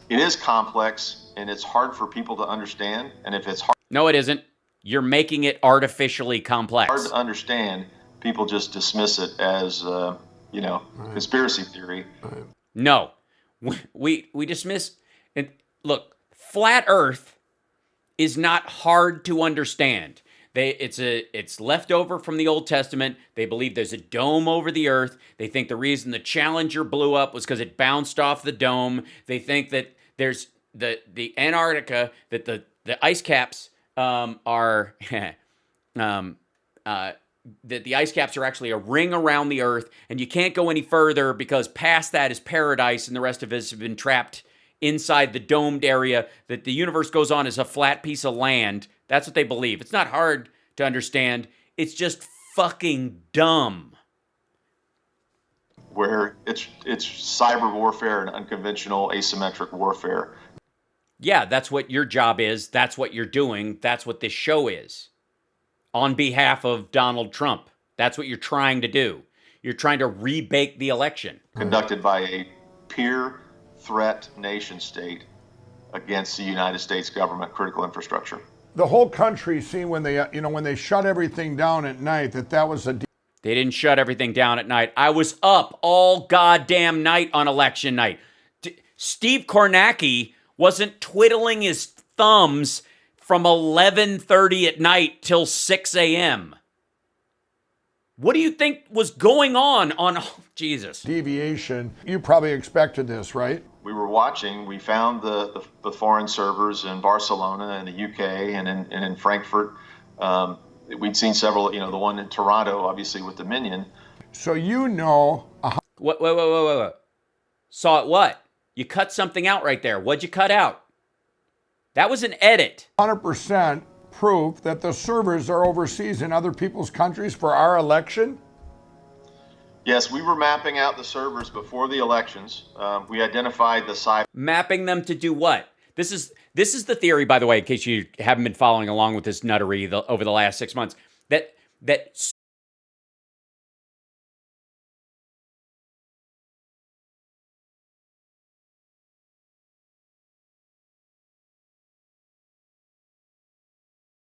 Speaker 5: is complex, and it's hard for people to understand. And if it's hard,
Speaker 1: no, it isn't. You're making it artificially complex.
Speaker 5: Hard to understand. People just dismiss it as conspiracy theory.
Speaker 1: No, we dismiss it. Look, flat Earth is not hard to understand. It's left over from the Old Testament. They believe there's a dome over the earth. They think the reason the Challenger blew up was because it bounced off the dome. They think that there's the Antarctica, that the ice caps are that the ice caps are actually a ring around the earth, and you can't go any further because past that is paradise, and the rest of us have been trapped inside the domed area, that the universe goes on as a flat piece of land. That's what they believe. It's not hard to understand. It's just fucking dumb.
Speaker 5: Where it's cyber warfare and unconventional asymmetric warfare.
Speaker 1: Yeah, that's what your job is. That's what you're doing. That's what this show is. On behalf of Donald Trump. That's what you're trying to do. You're trying to rebake the election.
Speaker 5: Conducted by a peer threat nation state against the United States government critical infrastructure.
Speaker 4: The whole country seen when they shut everything down at night, that was a...
Speaker 1: They didn't shut everything down at night. I was up all goddamn night on election night. Steve Kornacki wasn't twiddling his thumbs from 11:30 at night till 6 a.m. What do you think was going on Jesus?
Speaker 4: Deviation. You probably expected this, right?
Speaker 5: We were watching. We found the foreign servers in Barcelona and the UK and in Frankfurt. We'd seen several. The one in Toronto, obviously with Dominion.
Speaker 4: So
Speaker 1: Wait. Saw it what? You cut something out right there. What'd you cut out? That was an edit.
Speaker 4: 100% proof that the servers are overseas in other people's countries for our election?
Speaker 5: Yes, we were mapping out the servers before the elections. We identified the cyber...
Speaker 1: Mapping them to do what? This is the theory, by the way, in case you haven't been following along with this nuttery over the last 6 months, that